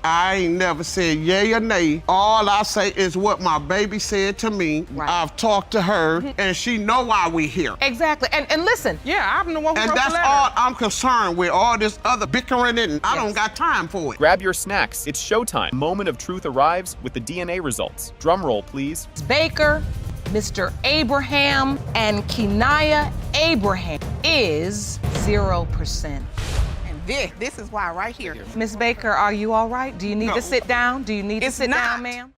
I ain't never said yay or nay. All I say is what my baby said to me. Right. I've talked to her, and she know why we here. Exactly. And listen. Yeah, I'm the one who and wrote that's the letter. all I'm concerned with. All this other bickering, and I don't got time for it. Grab your snacks. It's showtime. Moment of truth arrives with the DNA results. Drum roll, please. Baker, Mr. Abraham, and Kenaya Abraham is 0%. This is why right here. Miss Baker, are you all right? Do you need to sit down? Do you need to sit down, ma'am?